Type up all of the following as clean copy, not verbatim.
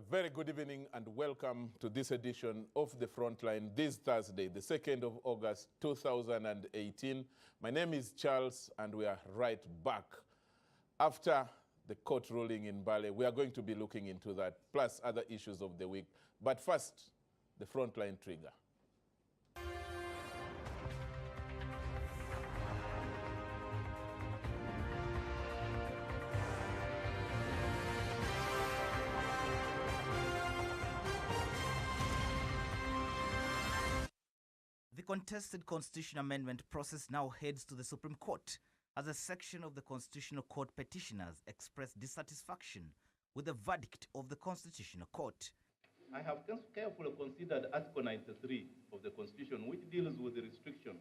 A very good evening and welcome to this edition of The Frontline this Thursday, the 2nd of August, 2018. My name is Charles and we are right back. After the court ruling in Mbale, we are going to be looking into that, plus other issues of the week. But first, the Frontline trigger. The contested constitution amendment process now heads to the Supreme Court as a section of the Constitutional Court petitioners express dissatisfaction with the verdict of the Constitutional Court. I have carefully considered Article 93 of the Constitution, which deals with the restriction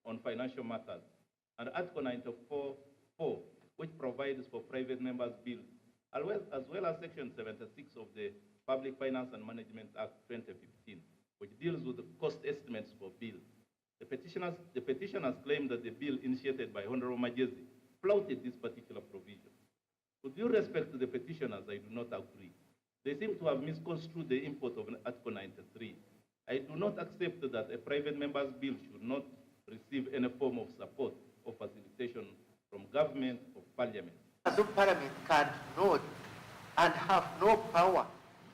on financial matters, and Article 94(4), which provides for private members' bills, as well as Section 76 of the Public Finance and Management Act 2015, which deals with the cost estimates for bills. The petitioners claim that the bill initiated by Honorable Mabirizi flouted this particular provision. With due respect to the petitioners, I do not agree. They seem to have misconstrued the import of Article 93. I do not accept that a private member's bill should not receive any form of support or facilitation from government or parliament. The parliament cannot and have no power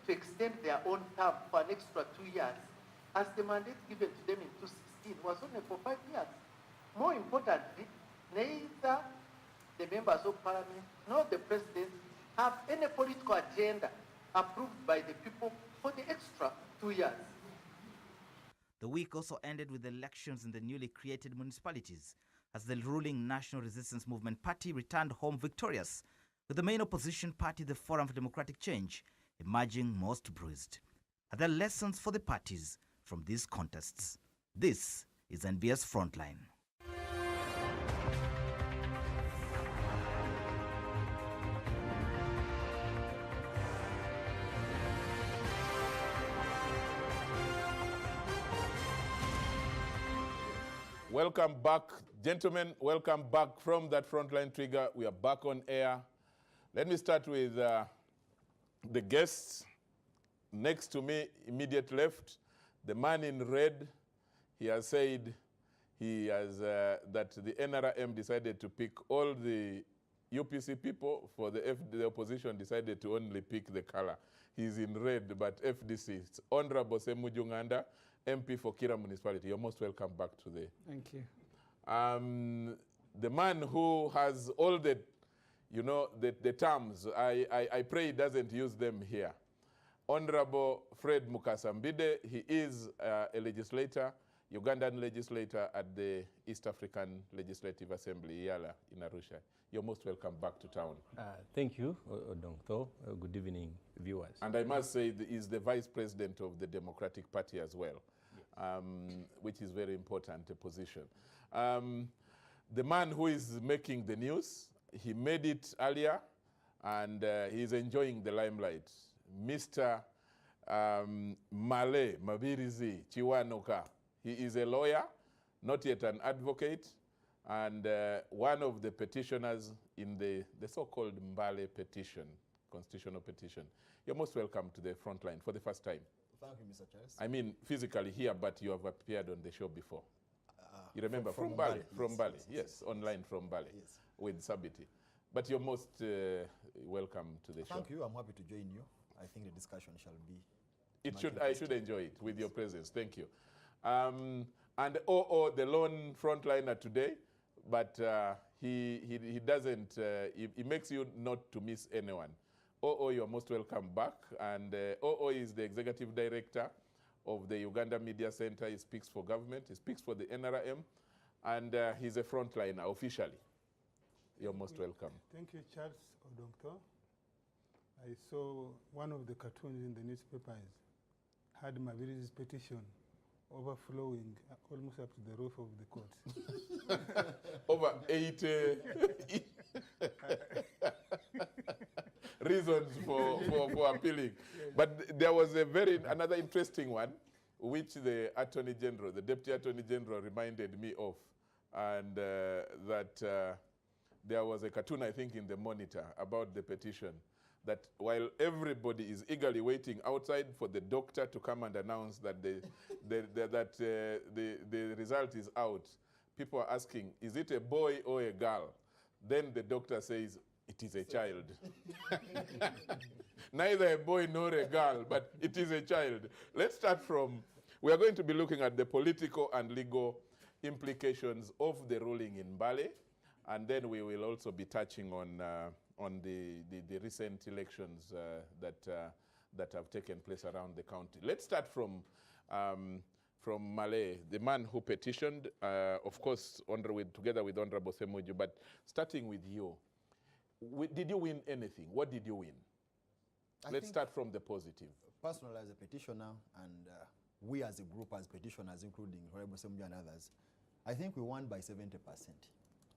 to extend their own term for an extra 2 years, as the mandate given to them in 2016 was only for 5 years. More importantly, neither the members of parliament nor the president have any political agenda approved by the people for the extra 2 years. The week also ended with elections in the newly created municipalities as the ruling National Resistance Movement Party returned home victorious, with the main opposition party, the Forum for Democratic Change, emerging most bruised. Are there lessons for the parties from these contests? This is NBS Frontline. Welcome back, gentlemen. Welcome back from that Frontline trigger. We are back on air. Let me start with the guests. Next to me, immediate left, the man in red. He has said that the NRM decided to pick all the UPC people. For the opposition decided to only pick the color. He's in red, but FDC. It's Honorable Semujju, MP for Kira Municipality. You're most welcome back today. Thank you. The man who has all the, the terms, I pray he doesn't use them here. Honorable Fred Mukasa Mbidde, he is a legislator, Ugandan legislator at the East African Legislative Assembly, Yala, in Arusha. You're most welcome back to town. Thank you, Odongtho. Good evening, viewers. And I must say, he's the vice president of the Democratic Party as well, yes. Which is very important, a position. The man who is making the news, he made it earlier, and he's enjoying the limelight. Mr. Mabirizi Chiwanoka. He is a lawyer, not yet an advocate, and one of the petitioners in the so-called Mbale petition, constitutional petition. You're most welcome to the Frontline for the first time. Thank you, Mr. Charles. I mean, physically here, but you have appeared on the show before. You remember, from Mbale, Mbale, from Mbale, yes, online from Mbale, yes, with Sabiti. But you're most welcome to the show. Thank you. I'm happy to join you. I think the discussion shall be... I should enjoy it with your presence. Thank you. And the lone frontliner today, but he doesn't, he makes you not to miss anyone. you're most welcome back. And is the executive director of the Uganda Media Center. He speaks for government. He speaks for the NRM. And he's a frontliner officially. You're most welcome. Thank you, Charles Odongtho. I saw one of the cartoons in the newspapers had Mabirizi's petition overflowing almost up to the roof of the court. Over 8 reasons for appealing. But there was another interesting one, which the Attorney General, the Deputy Attorney General reminded me of, and that there was a cartoon, I think, in the Monitor about the petition. that while everybody is eagerly waiting outside for the doctor to come and announce that the result is out, people are asking, is it a boy or a girl? Then the doctor says, it is a child. Neither a boy nor a girl, but it is a child. Let's start from, we are going to be looking at the political and legal implications of the ruling in Mbale, and then we will also be touching on the recent elections that have taken place around the county. Let's start from Male, the man who petitioned, of course, together with Honorable Semujju, but starting with you. Did you win anything? What did you win? Let's start from the positive. Personally, as a petitioner, and we as a group, as petitioners, including Honorable Semujju and others, I think we won by 70%.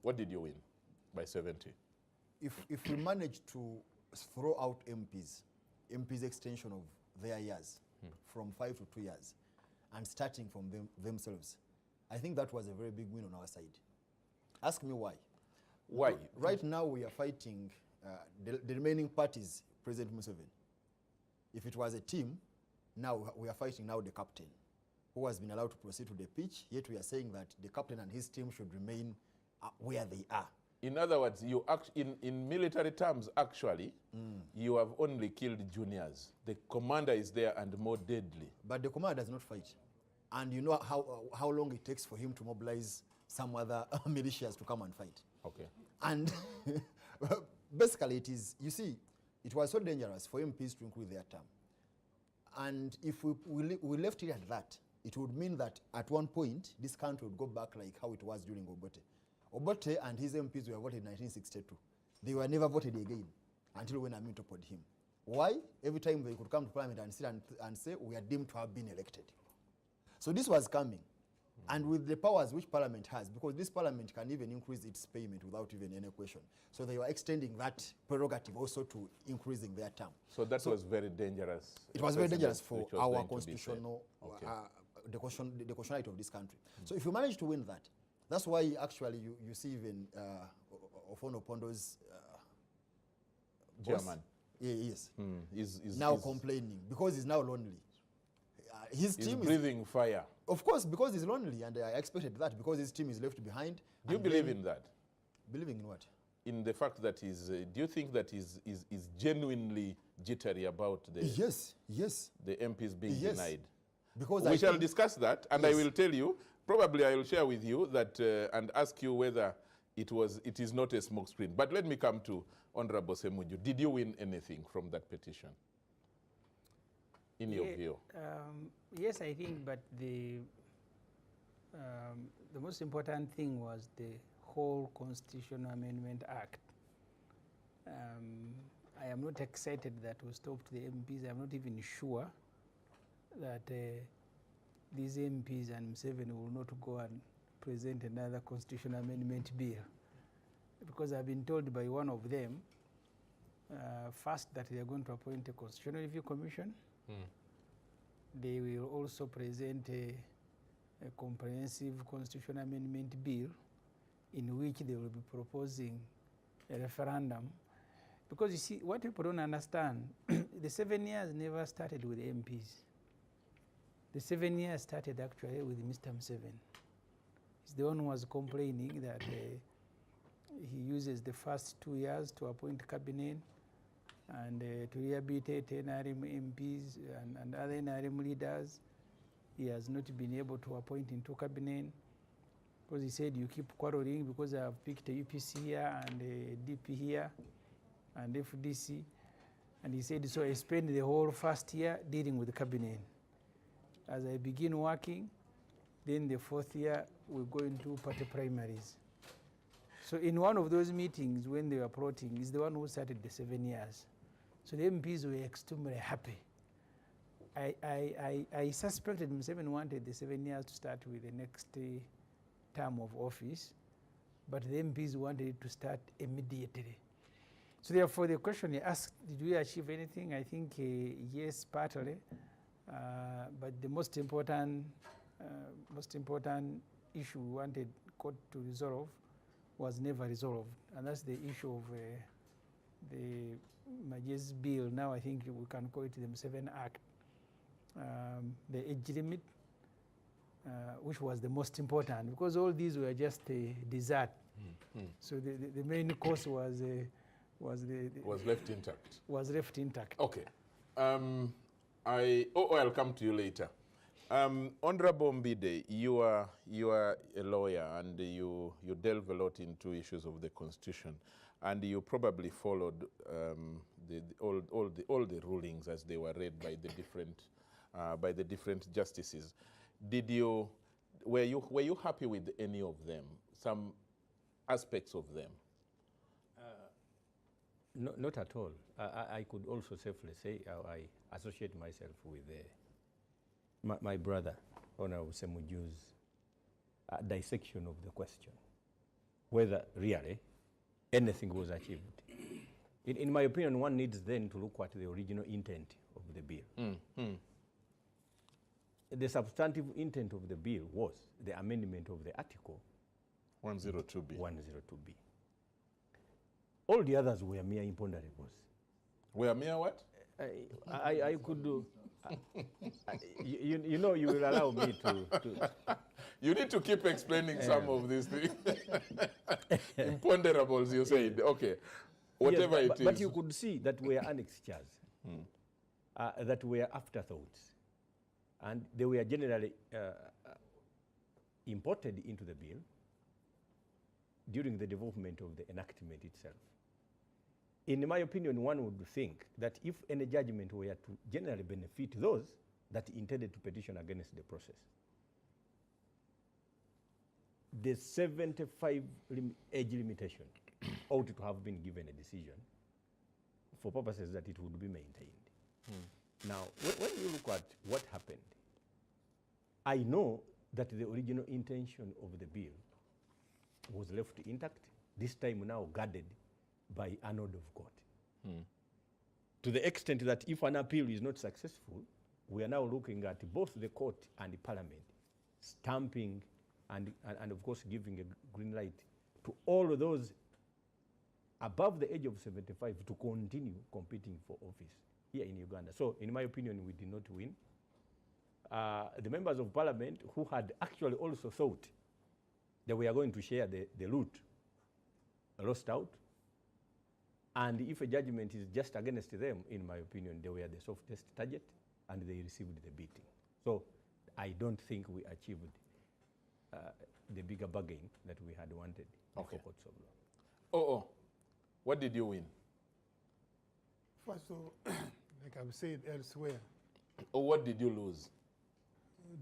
What did you win by 70? If we manage to throw out MPs extension of their years from 5 to 2 years, and starting from themselves, I think that was a very big win on our side. Ask me why. Why? Right now we are fighting the remaining parties, President Museveni. If it was a team, now we are fighting now the captain, who has been allowed to proceed to the pitch, yet we are saying that the captain and his team should remain where they are. In other words, in military terms, actually, you have only killed juniors. The commander is there and more deadly. But the commander does not fight. And you know how long it takes for him to mobilize some other militias to come and fight. Okay. And basically it is, you see, it was so dangerous for MPs to include their term. And if we left it at that, it would mean that at one point, this country would go back like how it was during Obote. Obote and his MPs were voted in 1962. They were never voted again until when Amin toppled him. Why? Every time they could come to parliament and sit and say, we are deemed to have been elected. So this was coming. And with the powers which parliament has, because this parliament can even increase its payment without even any question. So they were extending that prerogative also to increasing their term. So that was very dangerous. It was very dangerous for our constitutional, the constitutionality of this country. So if you manage to win that, that's why actually you see even Ofono Pondo's chairman. Yes. Is now complaining because he's now lonely. His team is breathing fire. Of course, because he's lonely, and I expected that because his team is left behind. Do you believe in that? Believing in what? In the fact that he's, do you think that he's genuinely jittery about the the MPs being denied? Because we shall discuss that, and I will tell you, probably I will share with you that and ask you whether it is not a smokescreen. But let me come to Honorable Semujju. Did you win anything from that petition? In your view? Yes, I think, but the most important thing was the whole Constitutional Amendment Act. I am not excited that we stopped the MPs. I'm not even sure that these MPs and Museveni will not go and present another Constitutional Amendment bill, because I've been told by one of them first that they are going to appoint a Constitutional Review Commission. They will also present a comprehensive constitutional amendment bill in which they will be proposing a referendum. Because you see, what people don't understand, the 7 years never started with the MPs. The 7 years started actually with Mr. Museveni. He's the one who was complaining that he uses the first 2 years to appoint cabinet and to rehabilitate NRM MPs and other NRM leaders. He has not been able to appoint into cabinet because he said you keep quarreling because I have picked a UPC here and a DP here and FDC. And he said, so I spent the whole first year dealing with the cabinet. As I begin working, then the fourth year we go into party primaries. So in one of those meetings when they were plotting, he's the one who started the 7 years. So the MPs were extremely happy. I suspected Museveni wanted the 7 years to start with the next term of office, but the MPs wanted it to start immediately. So therefore the question he asked, did we achieve anything? I think yes, partly, but the most important issue we wanted court to resolve was never resolved, and that's the issue of the Maje's bill, now I think we can call it the M7 Act, the age limit, which was the most important, because all these were just a dessert. So the main course was left intact. Was left intact. Okay. I'll come to you later. Honorable Mbidde, you are a lawyer and you delve a lot into issues of the Constitution, and you probably followed all the rulings as they were read by the different justices. Were you happy with any of them? Some aspects of them? Not at all. I could also safely say I associate myself with my brother, Hon Semujju's dissection of the question, whether really anything was achieved. In my opinion, one needs then to look at the original intent of the bill. The substantive intent of the bill was the amendment of the article 102B. 102B. All the others were mere imponderables. Were mere what? I could do. You know, you will allow me to. You need to keep explaining some of these things. Imponderables, you said. Okay. Whatever yes, it is. But you could see that were annexures, that were afterthoughts. And they were generally imported into the bill during the development of the enactment itself. In my opinion, one would think that if any judgment were to generally benefit those that intended to petition against the process, the 75 age limitation ought to have been given a decision for purposes that it would be maintained. Now, when you look at what happened, I know that the original intention of the bill was left intact, this time now guarded by an order of court. To the extent that if an appeal is not successful, we are now looking at both the court and the parliament stamping and of course giving a green light to all of those above the age of 75 to continue competing for office here in Uganda. So in my opinion, we did not win. The members of parliament who had actually also thought that we are going to share the loot lost out. And if a judgment is just against them, in my opinion, they were the softest target and they received the beating. So I don't think we achieved the bigger bargain that we had wanted before courts of law. What did you win? First of all, like I've said elsewhere, What did you lose?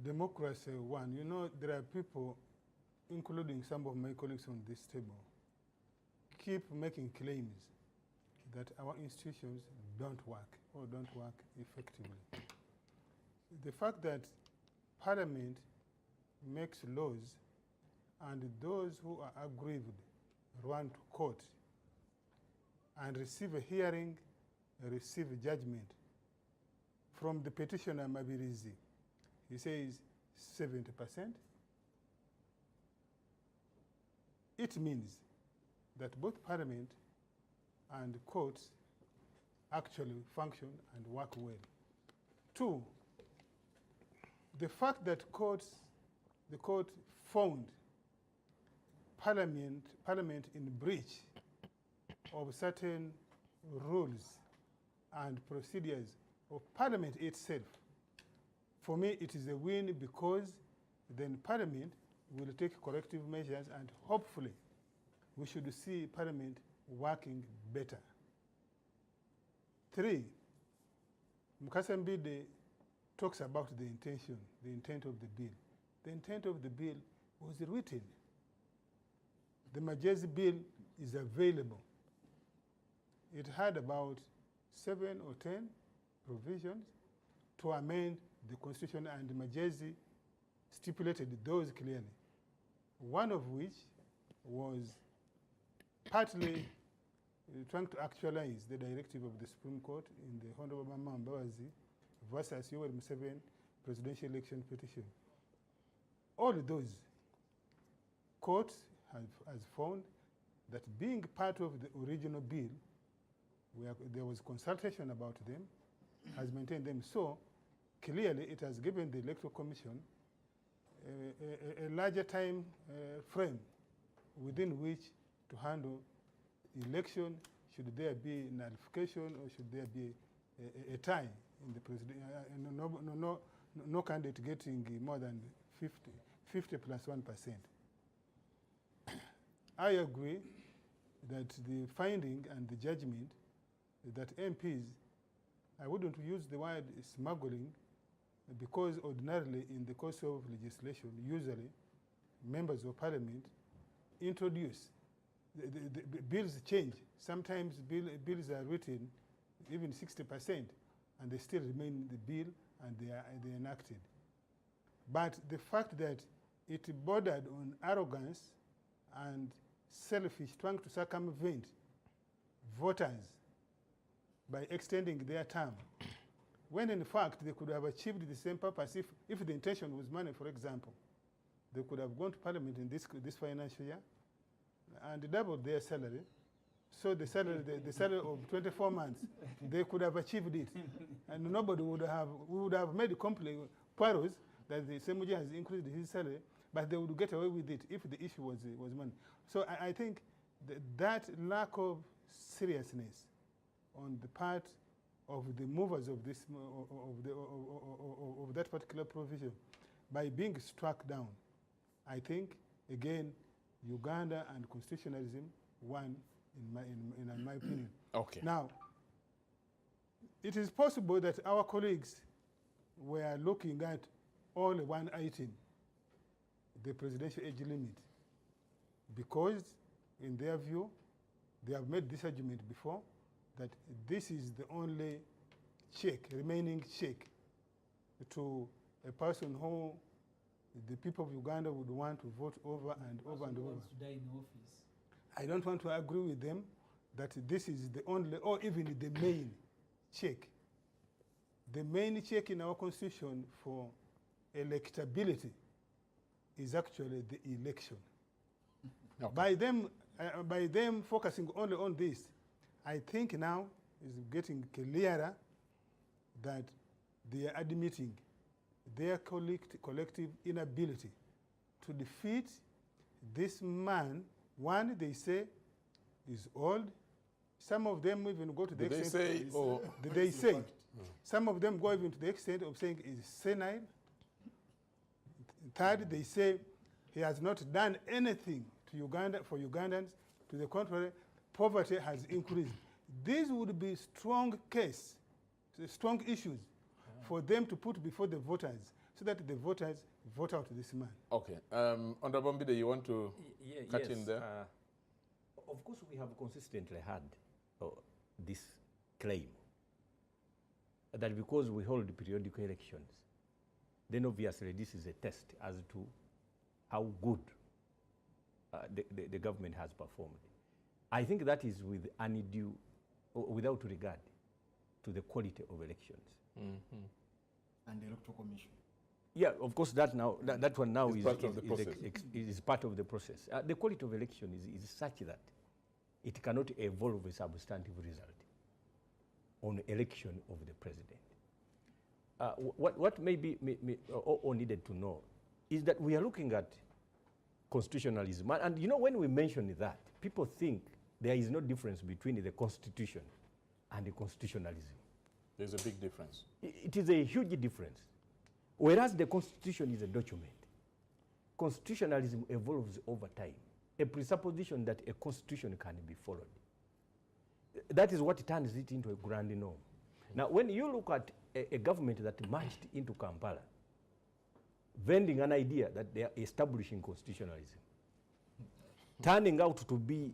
democracy won. You know, there are people, including some of my colleagues on this table, keep making claims that our institutions don't work or don't work effectively. The fact that Parliament makes laws and those who are aggrieved run to court and receive a hearing, receive a judgment from the petitioner Mabirizi. He says 70%. It means that both Parliament and courts actually function and work well. Two, the fact that the court found Parliament in breach of certain rules and procedures of Parliament itself, for me it is a win, because then Parliament will take corrective measures and hopefully we should see Parliament working better. Three, Hon Mbidde talks about the intent of the bill. The intent of the bill was written. The Mabirizi bill is available. It had about 7 or 10 provisions to amend the Constitution, and Mabirizi stipulated those clearly. One of which was partly trying to actualize the directive of the Supreme Court in the Honorable Mabirizi versus Yoweri Museveni presidential election petition. All those courts has found that being part of the original bill there was consultation about them, has maintained them. So clearly it has given the Electoral Commission a larger time frame within which to handle election, should there be nullification or should there be a tie in the president. No candidate getting more than 50 plus 1%. I agree that the finding and the judgment that MPs, I wouldn't use the word smuggling, because ordinarily in the course of legislation, usually members of parliament introduce, the bills change. Sometimes bills are written even 60%, and they still remain the bill and they are enacted. But the fact that it bordered on arrogance and selfish, trying to circumvent voters by extending their term, when in fact they could have achieved the same purpose if the intention was money, for example. They could have gone to parliament in this financial year and doubled their salary. So the salary of 24 months, they could have achieved it. And nobody would have made quarrels that the Semujju has increased his salary, but they would get away with it if the issue was money. So I think that lack of seriousness on the part of the movers of this of that particular provision, by being struck down, I think again Uganda and constitutionalism won in my opinion. Okay. Now, it is possible that our colleagues were looking at only one item, the presidential age limit, because in their view, they have made this argument before, that this is the only remaining check to a person who the people of Uganda would want to vote over and over and over. To die in office. I don't want to agree with them that this is the only, or even the main check. The main check in our constitution for electability is actually the election. Okay. By them focusing only on this, I think now is getting clearer that they are admitting their collective inability to defeat this man. One, they say, is old. Some of them even go to the extent... They say. Some of them go even to the extent of saying is senile. Third, they say he has not done anything to Uganda, for Ugandans. To the contrary, poverty has increased. These would be strong issues for them to put before the voters, so that the voters vote out this man. Okay. Honorable Mbidde, you want to cut in there? Of course, we have consistently had this claim that because we hold periodic elections, then obviously this is a test as to how good the government has performed. I think that is with undue, without regard to the quality of elections. Mm-hmm. And the Electoral Commission. Yeah, of course, that one now is part of the process. Is part of the process. The quality of election is such that it cannot evolve a substantive result on election of the president. What may be or needed to know is that we are looking at constitutionalism. And you know, when we mention that, people think there is no difference between the Constitution and the constitutionalism. There's a big difference. It is a huge difference. Whereas the Constitution is a document, constitutionalism evolves over time. A presupposition that a constitution can be followed. That is what turns it into a grand norm. Now, when you look at a government that marched into Kampala, vending an idea that they are establishing constitutionalism, turning out to be,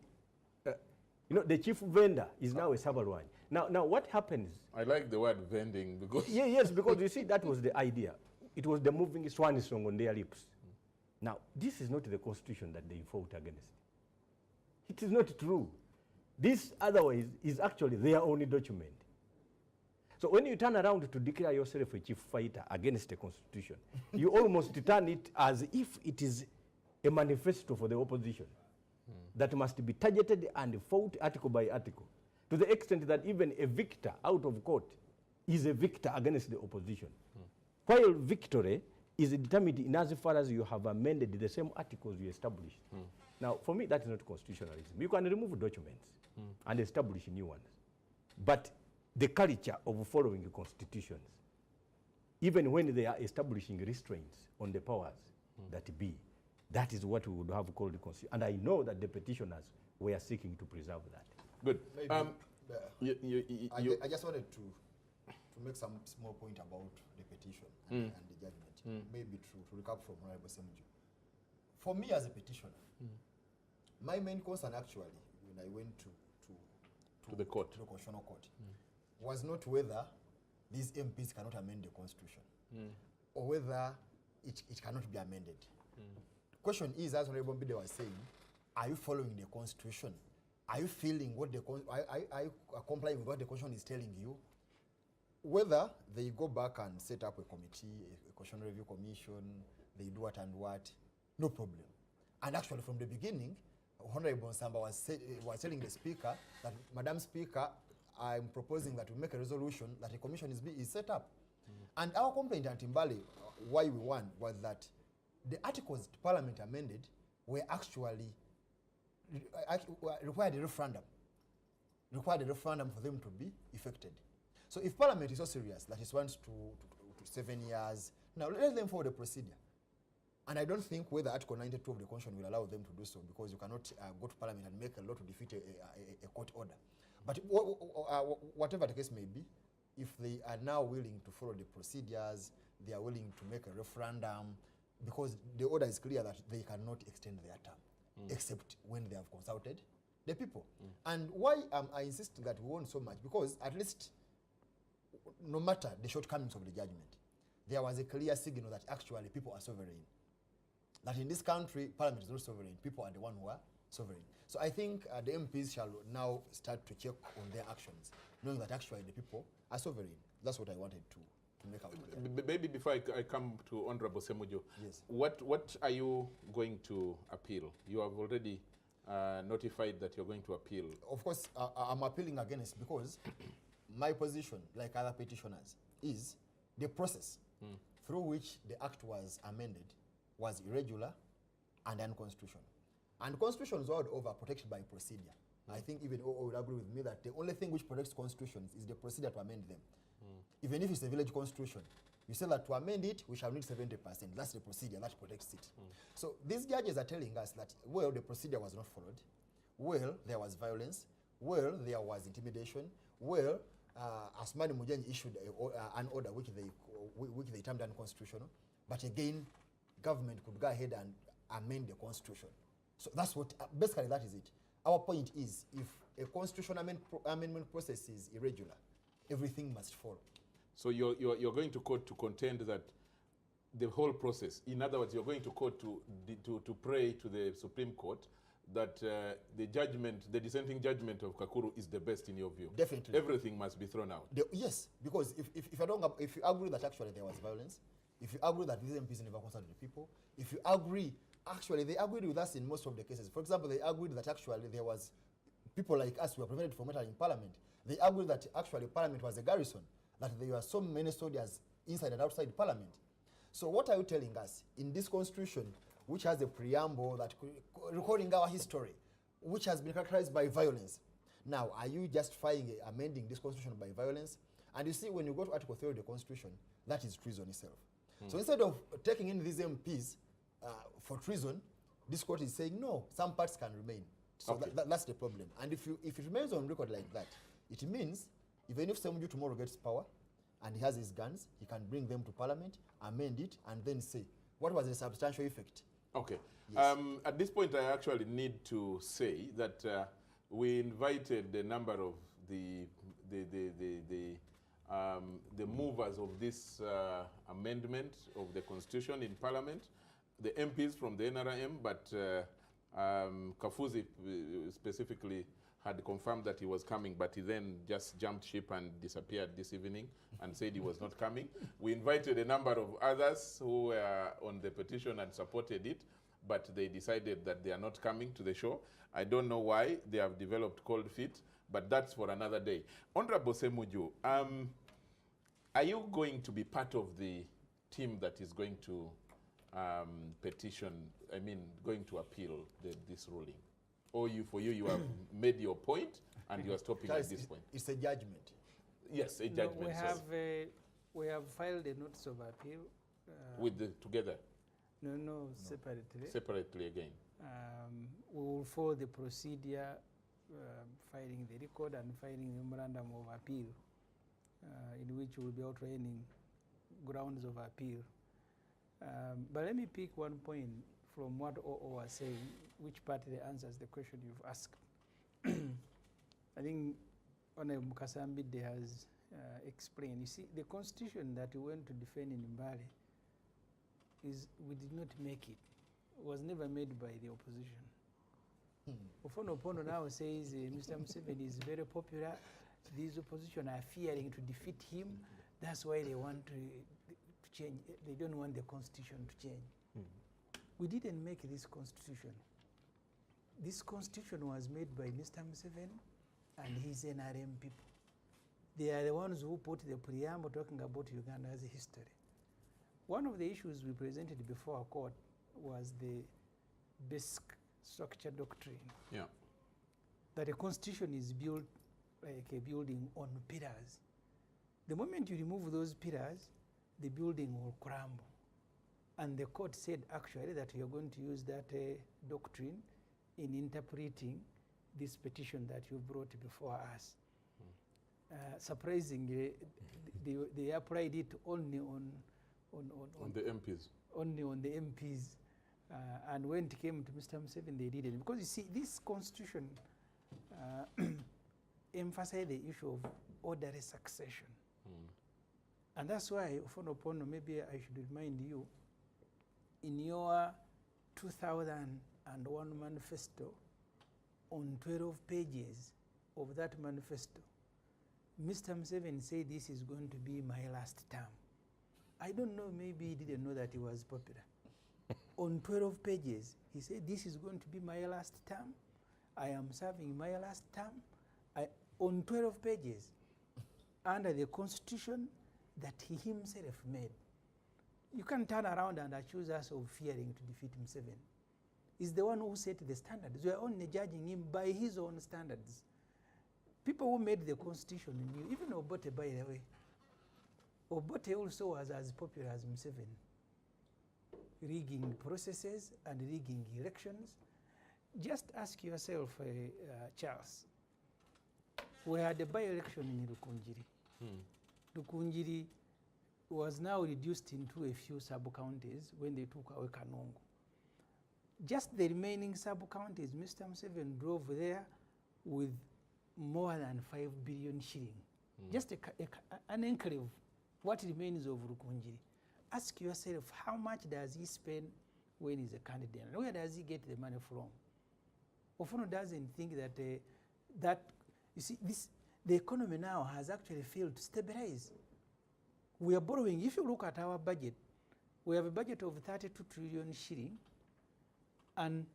the chief vendor is now a Sabalwani. Now, what happens? I like the word vending because... Yes, because you see, that was the idea. It was the moving swan song on their lips. Now, this is not the constitution that they fought against. It is not true. This, otherwise, is actually their only document. So when you turn around to declare yourself a chief fighter against the constitution, you almost turn it as if it is a manifesto for the opposition that must be targeted and fought article by article. to the extent that even a victor out of court is a victor against the opposition. While victory is determined in as far as you have amended the same articles you established. Now, for me, that is not constitutionalism. You can remove documents and establish new ones. But the culture of following constitutions, even when they are establishing restraints on the powers that be, that is what we would have called the constitution. And I know that the petitioners were seeking to preserve that. Good. Maybe, I just wanted to make some small point about the petition and the judgment. Maybe to recap from Hon Semujju. For me as a petitioner, my main concern actually, when I went to the court, to the Constitutional Court, was not whether these MPs cannot amend the Constitution or whether it cannot be amended. The question is, as Hon Mbidde was saying, are you following the Constitution? Are you feeling what are you complying with what the Constitution is telling you? Whether they go back and set up a committee, a Constitutional Review Commission, they do what and what, no problem. And actually from the beginning, Honorable Nsamba was telling the Speaker that, Madam Speaker, I'm proposing that we make a resolution that a commission is set up. And our complaint at Timbali, why we won, was that the articles Parliament amended were actually required a referendum. Required a referendum for them to be effected. So if Parliament is so serious that it wants to 7 years, now let them follow the procedure. And I don't think whether Article 92 of the Constitution will allow them to do so, because you cannot go to Parliament and make a law to defeat a court order. But whatever the case may be, if they are now willing to follow the procedures, they are willing to make a referendum, because the order is clear that they cannot extend their term, except when they have consulted the people. And why I insist that we want so much, because at least, no matter the shortcomings of the judgment, there was a clear signal that actually people are sovereign. That in this country, Parliament is not sovereign. People are the one who are sovereign. So I think the MPs shall now start to check on their actions, knowing that actually the people are sovereign. That's what I wanted to make out clear. Maybe before I come to Honorable Semujju, yes. What are you going to appeal? You have already notified that you're going to appeal. Of course, I'm appealing against, because my position, like other petitioners, is the process through which the act was amended was irregular and unconstitutional. And constitutions world over protected by procedure. I think even OO would agree with me that the only thing which protects constitutions is the procedure to amend them. Even if it's a village constitution, you say that to amend it, we shall need 70%. That's the procedure that protects it. So these judges are telling us that, well, the procedure was not followed. Well, there was violence. Well, there was intimidation. Well, Asmani Mujanyi issued an order which they termed unconstitutional. But again, government could go ahead and amend the constitution. So that's what, basically that is it. Our point is, if a constitutional amendment process is irregular, everything must follow. So you're going to court to contend that the whole process, in other words, you're going to court to pray to the Supreme Court that the judgment, the dissenting judgment of Kakuru is the best in your view. Definitely. Everything must be thrown out. Yes, because if you agree that actually there was violence, if you agree that these MPs never consulted the people, if you agree, actually they agreed with us in most of the cases. For example, they agreed that actually there was people like us who were prevented from entering Parliament. They agreed that actually Parliament was a garrison, that there were so many soldiers inside and outside Parliament. So what are you telling us in this constitution, which has a preamble that recording our history, which has been characterized by violence? Now, are you justifying amending this constitution by violence? And you see, when you go to Article 3 of the Constitution, that is treason itself. So instead of taking in these MPs for treason, this court is saying, no, some parts can remain. So Okay. that's the problem. And if it remains on record like that, it means even if Semujju tomorrow gets power and he has his guns, he can bring them to Parliament, amend it, and then say, what was the substantial effect? Okay. Yes. At this point, I actually need to say that we invited a number of the movers of this amendment of the Constitution in Parliament, the MPs from the NRM, but Kafuzi specifically had confirmed that he was coming, but he then just jumped ship and disappeared this evening and said he was not coming. We invited a number of others who were on the petition and supported it, but they decided that they are not coming to the show. I don't know why. They have developed cold feet, but that's for another day. Honorable Semujju, are you going to be part of the team that is going to going to appeal this ruling? Or you have made your point and you are stopping at this point? It's a judgment. Yes, a No, judgment. we have filed a notice of appeal. Together? No, separately. Separately again? We will follow the procedure, filing the record and filing the memorandum of appeal, in which we will be outlining grounds of appeal. But let me pick one point from what OO was saying, which partly answers the question you've asked. I think Hon Mbidde has explained. You see, the constitution that we went to defend in Mbale we did not make it. It was never made by the opposition. Ofono Opono now says Mr. Museveni is very popular. These opposition are fearing to defeat him. That's why they want to change. They don't want the constitution to change. We didn't make this constitution. This constitution was made by Mr. Museveni and his NRM people. They are the ones who put the preamble talking about Uganda as a history. One of the issues we presented before our court was the basic structure doctrine. Yeah. That a constitution is built like a building on pillars. The moment you remove those pillars, the building will crumble. And the court said actually that we are going to use that doctrine in interpreting this petition that you brought before us. Surprisingly, they applied it only on the MPs. Only on the MPs. And when it came to Mr. Museveni, they didn't. Because you see, this constitution emphasized the issue of orderly succession. And that's why, Ofono, maybe I should remind you, in your 2001 manifesto, on 12 pages of that manifesto, Mr. Museveni said this is going to be my last term. I don't know, maybe he didn't know that he was popular. On 12 pages, he said this is going to be my last term. I am serving my last term. On 12 pages, under the constitution that he himself made. You can't turn around and accuse us of fearing to defeat Museveni. He's the one who set the standards. We are only judging him by his own standards. People who made the constitution knew, even Obote, by the way. Obote also was as popular as Museveni. Rigging processes and rigging elections. Just ask yourself, Charles, we had a by-election in Rukunjiri. Rukunjiri was now reduced into a few sub-counties when they took away Kanungu. Just the remaining sub-counties, Mr. Museveni drove there with more than 5 billion shilling. Just an enclave, what remains of Rukunjiri. Ask yourself, how much does he spend when he's a candidate? And where does he get the money from? Ofono doesn't think that, you see, the economy now has actually failed to stabilize. We are borrowing. If you look at our budget, we have a budget of 32 trillion shilling. And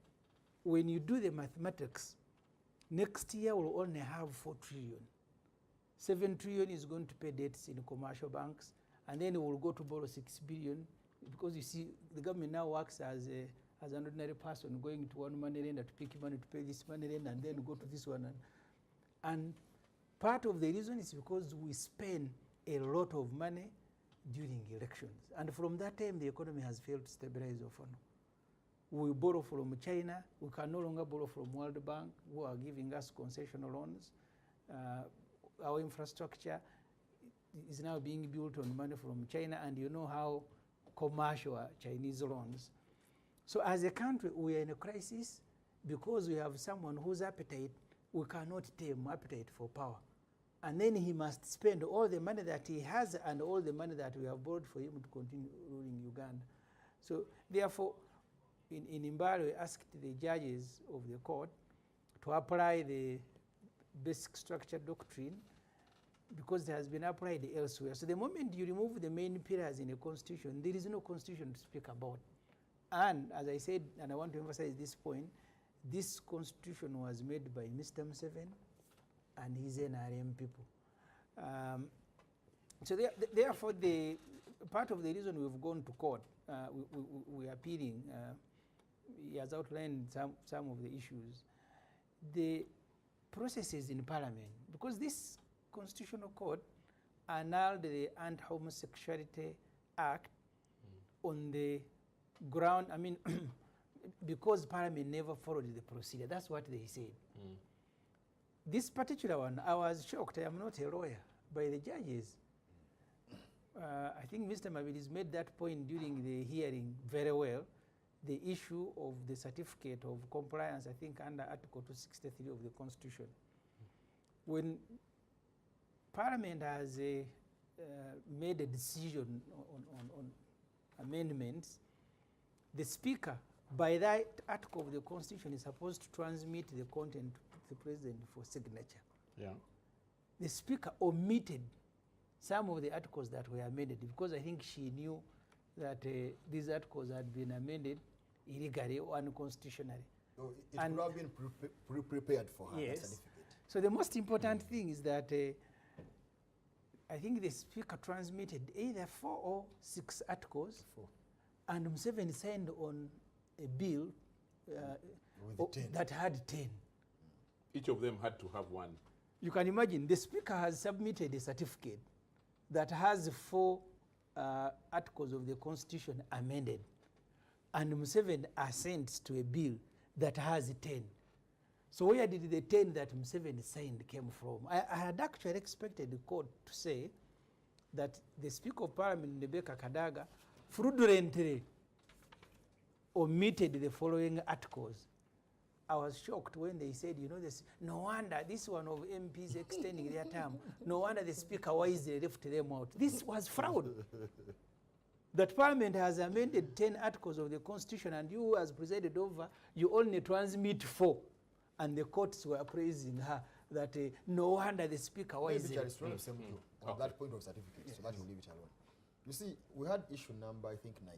when you do the mathematics, next year we'll only have 4 trillion. 7 trillion is going to pay debts in commercial banks. And then we'll go to borrow 6 billion. Because you see, the government now works as an ordinary person going to one money lender to pick money to pay this money lender and then go to this one. And part of the reason is because we spend a lot of money during elections. And from that time, the economy has failed to stabilize Ofono. We borrow from China. We can no longer borrow from World Bank, who are giving us concessional loans. Our infrastructure is now being built on money from China, and you know how commercial are Chinese loans. So as a country, we are in a crisis because we have someone whose appetite, we cannot tame appetite for power. And then he must spend all the money that he has and all the money that we have borrowed for him to continue ruling Uganda. So therefore, in Mbale, we asked the judges of the court to apply the basic structure doctrine because it has been applied elsewhere. So the moment you remove the main pillars in a constitution, there is no constitution to speak about. And as I said, and I want to emphasize this point, this constitution was made by Mr. Museveni and his NRM people. So therefore, the part of the reason we've gone to court, we are appealing, he has outlined some of the issues. The processes in Parliament, because this Constitutional Court annulled the Anti-Homosexuality Act on the ground, I mean, because Parliament never followed the procedure. That's what they said. This particular one, I was shocked. I am not a lawyer, by the judges. I think Mr. Mabirizi made that point during the hearing very well. The issue of the certificate of compliance, I think under Article 263 of the Constitution. When Parliament has made a decision on amendments, the Speaker, by that article of the Constitution, is supposed to transmit the content to the President for signature. Yeah. The Speaker omitted some of the articles that were amended because I think she knew that these articles had been amended illegally or unconstitutionally. So it would have been prepared for her. Yes. Certificate. So the most important thing is that I think the Speaker transmitted either 4 or 6 articles, and Museveni signed on a bill that had 10. Each of them had to have one. You can imagine the Speaker has submitted a certificate that has 4 articles of the Constitution amended, and Museveni assents to a bill that has 10. So where did the 10 that Museveni signed came from? I had actually expected the court to say that the Speaker of Parliament, Rebecca Kadaga, fraudulently omitted the following articles. I was shocked when they said, you know, this, no wonder this one of MPs extending their term, no wonder the Speaker wisely left them out. This was fraud. That Parliament has amended 10 articles of the Constitution, and you, as presided over, you only transmit 4. And the courts were praising her that no wonder the Speaker wisely. Maybe Hon Semujju on that point of certificate, so that will leave it alone. You see, we had issue number, I think, 9.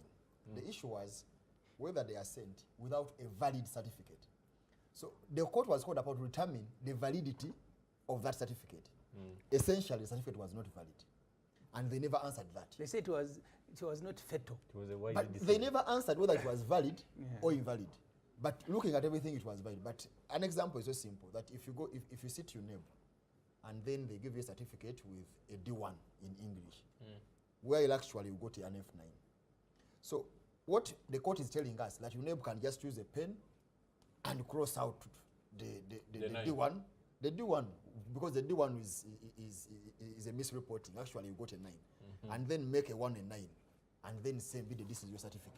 The issue was whether they are sent without a valid certificate. So the court was called upon to determine the validity of that certificate. Essentially, the certificate was not valid. And they never answered that. They said it was not fatal. It was a wise But decision. they never answered whether it was valid or invalid. But looking at everything, it was valid. But an example is so simple that if you go, if you sit your name, and then they give you a certificate with a D1 in English, where you'll actually go to an F9. So what the court is telling us that your name can just use a pen and cross out the D1. The D1, because the D1 is a misreporting. Actually, you got a 9. And then make a 1 and 9. And then say, Mbidde, this is your certificate.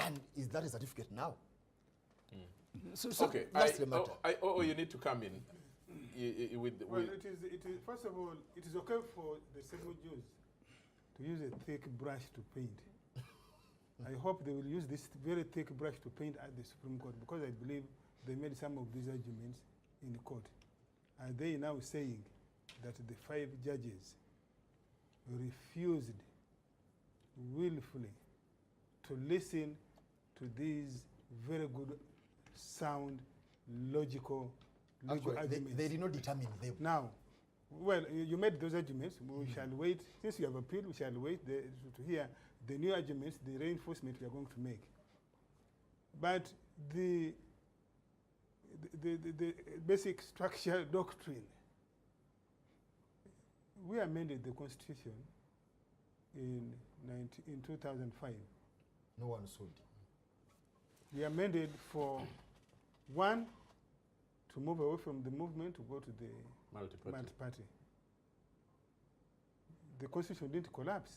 And is that a certificate now? So Okay, that's the matter. you need to come in. Well, it is, first of all, it is okay for the Semujjus to use a thick brush to paint. I hope they will use this very thick brush to paint at the Supreme Court, because I believe they made some of these arguments in the court. Are they now saying that the 5 judges refused willfully to listen to these very good, sound, logical arguments? They did not determine them. Now, well, you made those arguments. We shall wait. Since you have appealed, we shall wait to hear the new arguments, the reinforcement we are going to make. But the basic structural doctrine, we amended the Constitution in 2005. No one sold. We amended for 1, to move away from the movement to go to the multi-party. The Constitution didn't collapse.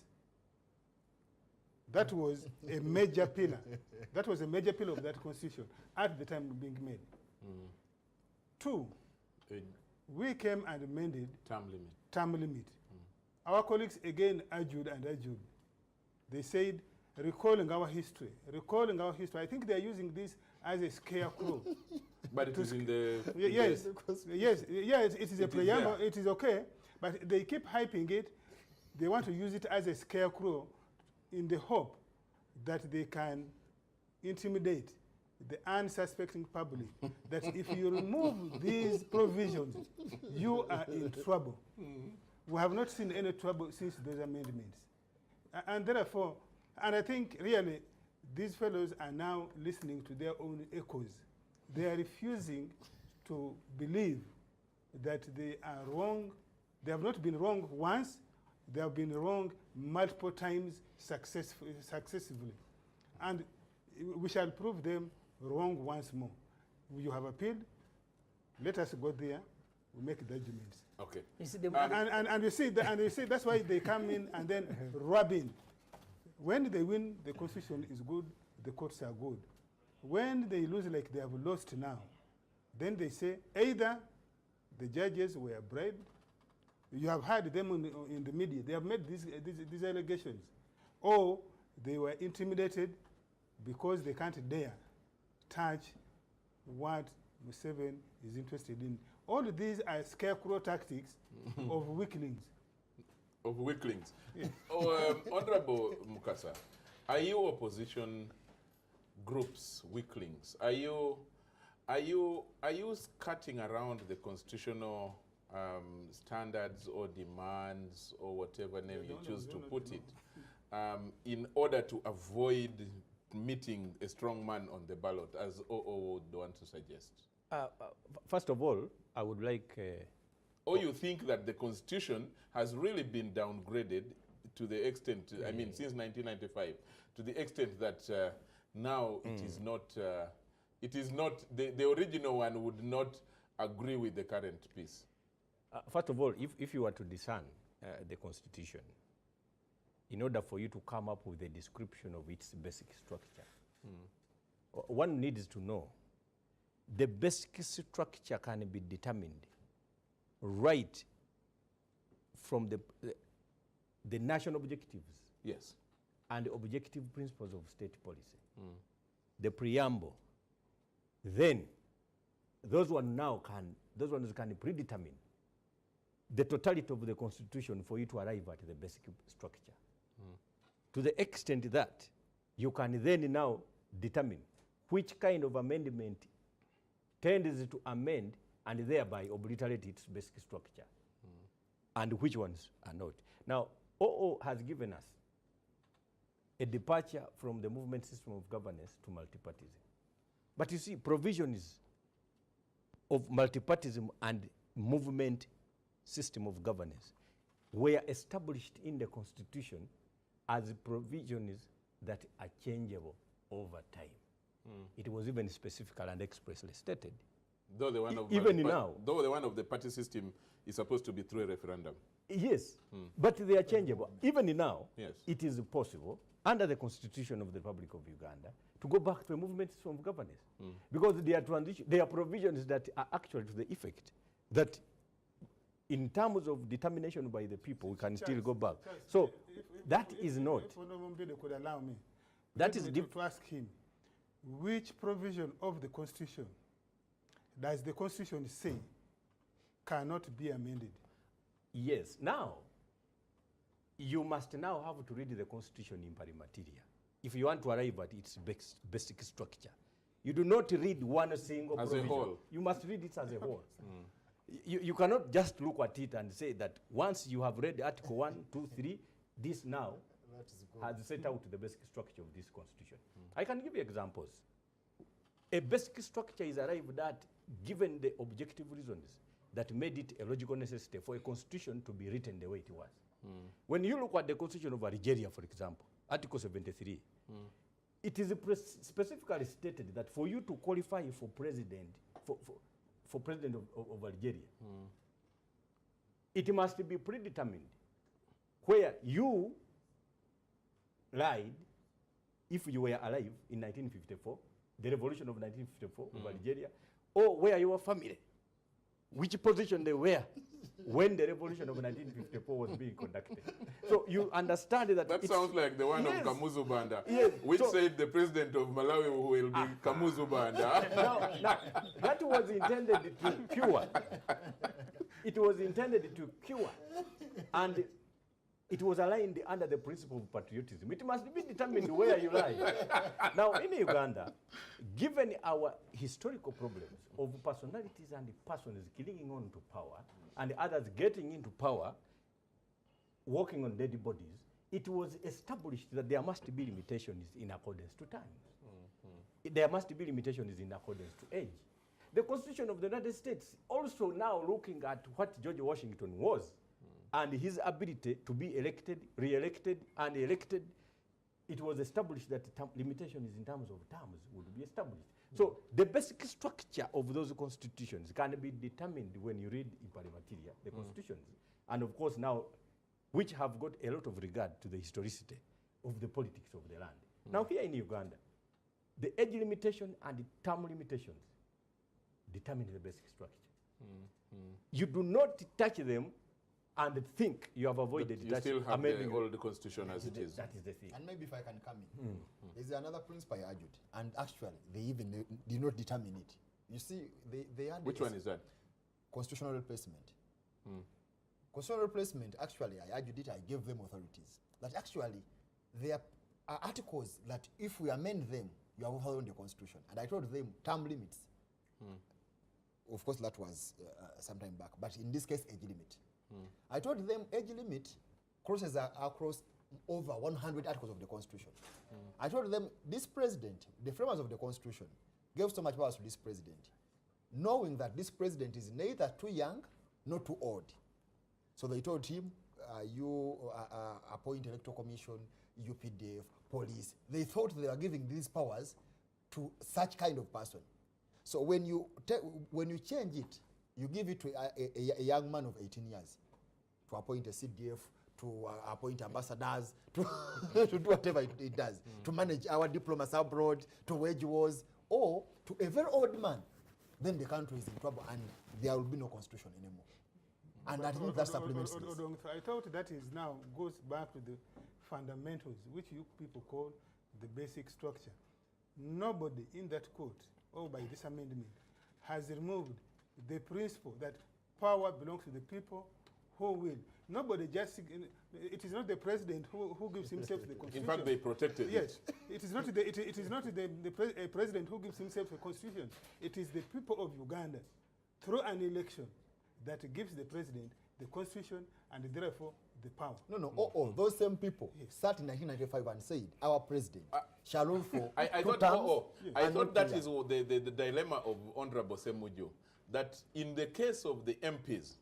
That was a major pillar. That was a major pillar of that Constitution at the time being made. 2, we came and amended term limit. Our colleagues again argued and argued. They said, recalling our history. I think they are using this as a scarecrow. But it is in the... Yes, it is a preamble. It is okay, but they keep hyping it. They want to use it as a scarecrow in the hope that they can intimidate the unsuspecting public that if you remove these provisions, you are in trouble. We have not seen any trouble since those amendments. And therefore, and I think really these fellows are now listening to their own echoes. They are refusing to believe that they are wrong. They have not been wrong once, they have been wrong multiple times successively. And we shall prove them wrong once more. You have appealed, let us go there, we make judgments. Okay. You see, the And you see, that's why they come in and then rub in. When they win, the constitution is good, the courts are good. When they lose like they have lost now, then they say either the judges were bribed, you have heard them in the media, they have made these allegations, or they were intimidated because they can't dare touch what Museveni is interested in. All of these are scarecrow tactics of weaklings. Of weaklings. Yeah. Honorable Mukasa, are you opposition groups weaklings? Are you skirting around the constitutional standards or demands or whatever name you choose to put it in order to avoid meeting a strong man on the ballot, as OO would want to suggest? First of all, I would like... or you think that the Constitution has really been downgraded to the extent, I mean, since 1995, to the extent that now it is not, the original one would not agree with the current piece? First of all, if you were to discern the Constitution, in order for you to come up with a description of its basic structure, one needs to know the basic structure can be determined right from the national objectives, yes, and the objective principles of state policy, the preamble. Then those ones can predetermine the totality of the Constitution for you to arrive at the basic structure. To the extent that you can then now determine which kind of amendment tends to amend and thereby obliterate its basic structure, and which ones are not. Now, OO has given us a departure from the movement system of governance to multipartism. But you see, provisions of multipartism and movement system of governance were established in the Constitution as provisions that are changeable over time. It was even specifically and expressly stated. Though the one of even now, though the one of the party system is supposed to be through a referendum. Yes, but they are changeable. Even now, yes, it is possible under the Constitution of the Republic of Uganda to go back to a movement system of governance, because there are provisions that are actually to the effect that in terms of determination by the people, we can still go back. So that is not. If Hon Mbidde could allow me, that is to ask him, which provision of the Constitution does the Constitution say cannot be amended? Yes. Now, you must now have to read the Constitution in pari materia if you want to arrive at its basic structure. You do not read one single provision. As a whole. You must read it as a whole. You cannot just look at it and say that once you have read Article 1, 2, 3, this now has set out the basic structure of this Constitution. I can give you examples. A basic structure is arrived at given the objective reasons that made it a logical necessity for a Constitution to be written the way it was. When you look at the Constitution of Algeria, for example, Article 73, it is specifically stated that for you to qualify for president, for president of Algeria, it must be predetermined where you lied if you were alive in 1954, the revolution of 1954 of Algeria, or where your family, which position they were when the revolution of 1954 was being conducted. So you understand that. That sounds like the one of Kamuzu Banda, which said the president of Malawi will be Kamuzu Banda. Now, that was intended to cure. It was intended to cure. And It was aligned under the principle of patriotism. It must be determined where you lie. Now, in Uganda, given our historical problems of personalities and persons clinging on to power and others getting into power, working on dead bodies, it was established that there must be limitations in accordance to times. There must be limitations in accordance to age. The Constitution of the United States also now looking at what George Washington was and his ability to be elected, re-elected, and elected, it was established that limitations in terms of terms would be established. So the basic structure of those constitutions can be determined when you read Imparimateria, the constitutions, and of course now, which have got a lot of regard to the historicity of the politics of the land. Now here in Uganda, the age limitation and the term limitations determine the basic structure. You do not touch them and think you have avoided You still have the old constitution as it is. That is the thing. And maybe if I can come in, there's another principle I argued, and actually they even did not determine it. You see, they had Which one is that? constitutional replacement. Constitutional replacement, actually, I argued it, I gave them authorities. That actually, there are articles that if we amend them, you have overthrown the constitution. And I told them term limits. Of course, that was some time back, but in this case, age limit. I told them age limit crosses across over 100 articles of the Constitution. I told them this president, the framers of the Constitution, gave so much power to this president, knowing that this president is neither too young nor too old. So they told him, you appoint electoral commission, UPDF, police. They thought they were giving these powers to such kind of person. So when you change it, you give it to a young man of 18 years to appoint a CDF, to appoint ambassadors, to, to do whatever it does, to manage our diplomacy abroad, to wage wars, or to a very old man, then the country is in trouble and there will be no constitution anymore. And I think that supplements this. I thought that is now goes back to the fundamentals, which you people call the basic structure. Nobody in that court, or by this amendment, has removed the principle that power belongs to the people who will. Nobody just, it is not the president who gives himself the constitution. In fact, they protected it. Yes, it is not the president who gives himself the constitution. It is the people of Uganda, through an election, that gives the president the constitution and therefore the power. No, those same people sat in 1995 and said, our president shall rule for I two thought, terms. I thought that is the dilemma of Honorable Semujju, that in the case of the MPs,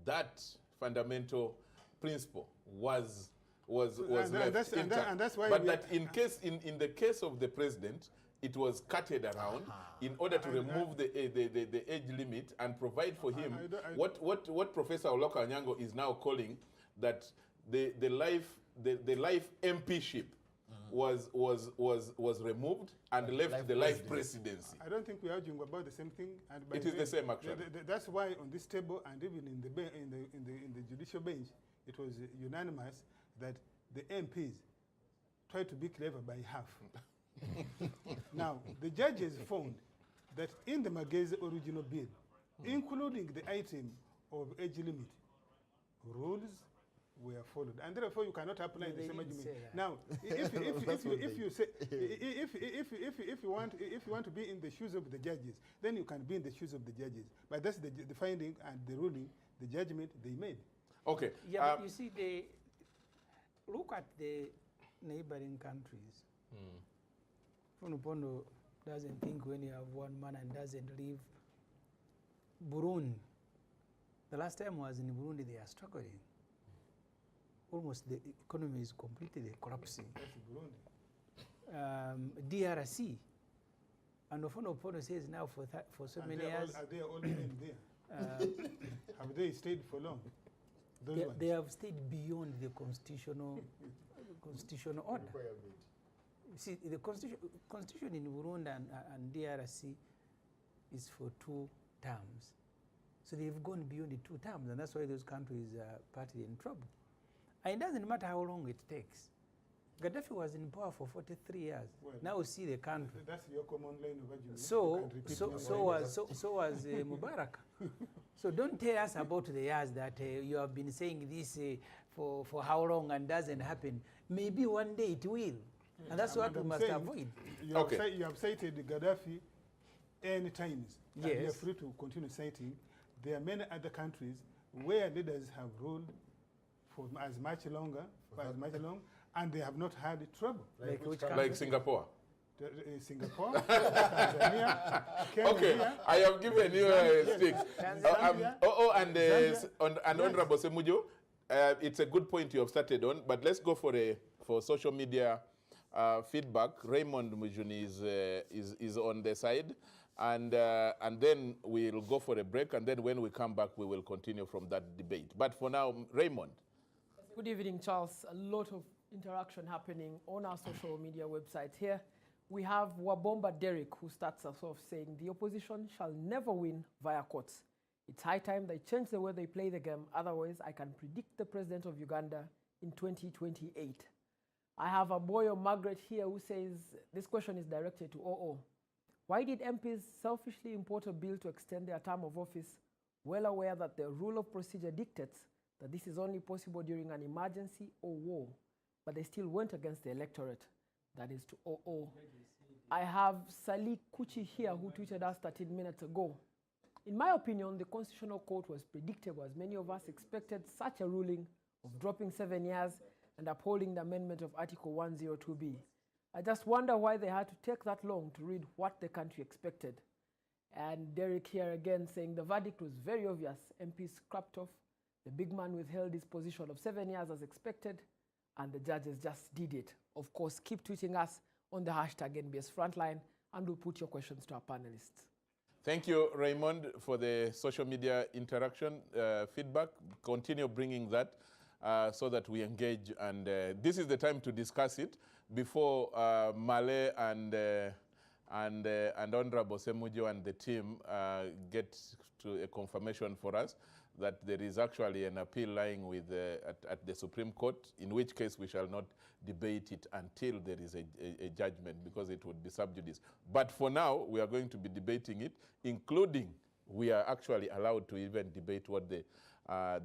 that fundamental principle was left intact. And that's why but that in the case of the president, it was cutted around in order to remove the age limit and provide for him what Professor Oloka Anyango is now calling that the life MPship was removed and left the life presidency. I don't think we are arguing about the same thing. And by it is the same actually. That's why on this table and even in the judicial bench, it was unanimous that the MPs tried to be clever by half. Now, the judges found that in the Magezi original bill, including the item of age limit, rules were followed, and therefore you cannot apply the same argument. Now, if you want to be in the shoes of the judges, then you can be in the shoes of the judges. But that's the finding and the ruling, the judgment they made. Okay. Yeah, but you see, look at the neighboring countries. Funupondo doesn't think when you have one man and doesn't leave Burundi. The last time I was in Burundi, they are struggling. Almost the economy is completely collapsing. DRC, and Funupondo says now for so many years. Are they all men there? Have they stayed for long? They have stayed beyond the constitutional order. See, the constitution in Burundi and DRC is for 2 terms. So they've gone beyond the 2 terms, and that's why those countries are partly in trouble. And it doesn't matter how long it takes. Gaddafi was in power for 43 years. Well, now see the country. That's your common line of argument. So was Mubarak. So don't tell us about the years that you have been saying this for how long and doesn't happen. Maybe one day it will. And that's what we must avoid. You have cited Gaddafi any times. Yes. And you're free to continue citing. There are many other countries where leaders have ruled for as much longer, and they have not had trouble. Like Singapore. Singapore, Tanzania, Kenya. Okay, I have given you a stick. And Honorable Semujju, it's a good point you have started on, but let's go for social media feedback. Raymond Mujuni is on the side, and then we'll go for a break, and then when we come back, we will continue from that debate. But for now, Raymond. Good evening, Charles. A lot of interaction happening on our social media websites here. We have Wabomba Derek, who starts us off saying, the opposition shall never win via courts. It's high time they change the way they play the game. Otherwise, I can predict the president of Uganda in 2028. I have Aboyo Margaret here who says, this question is directed to OO. Why did MPs selfishly import a bill to extend their term of office, well aware that the rule of procedure dictates that this is only possible during an emergency or war, but they still went against the electorate? That is to OO. I have Salik Kuchi here who tweeted us 13 minutes ago. In my opinion, the Constitutional Court was predictable, as many of us expected such a ruling of dropping 7 years and upholding the amendment of Article 102B. I just wonder why they had to take that long to read what the country expected. And Derek here again saying the verdict was very obvious. MPs scrapped off. The big man withheld his position of 7 years as expected, and the judges just did it. Of course, keep tweeting us on the hashtag NBS Frontline, and we'll put your questions to our panelists. Thank you, Raymond, for the social media interaction feedback. Continue bringing that so that we engage. And this is the time to discuss it before Male and Honorable Semujju and the team get to a confirmation for us that there is actually an appeal lying with at the Supreme Court, in which case we shall not debate it until there is a judgment, because it would be sub judice. But for now, we are going to be debating it, including we are actually allowed to even debate what the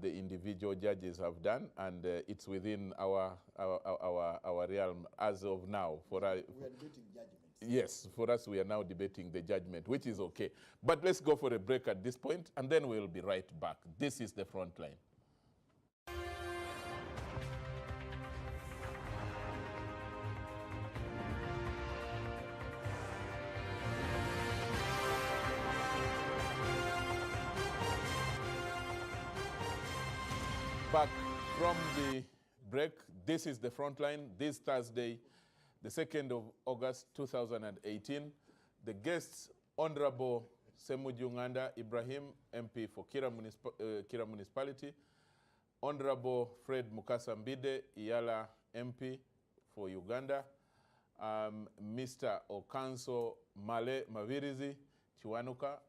individual judges have done, and it's within our realm as of now. We are debating judgments. Yes, for us, we are now debating the judgment, which is okay. But let's go for a break at this point, and then we'll be right back. This is the Frontline. Back from the break, this is the Frontline. This Thursday, the 2nd of August 2018, the guests, Honorable Semujju Nganda Ibrahim, MP for Kira Municipality, Honorable Fred Mukasa Mbidde, Iyala MP for Uganda, Mr. Okanso Male Mabirizi Chiwanuka,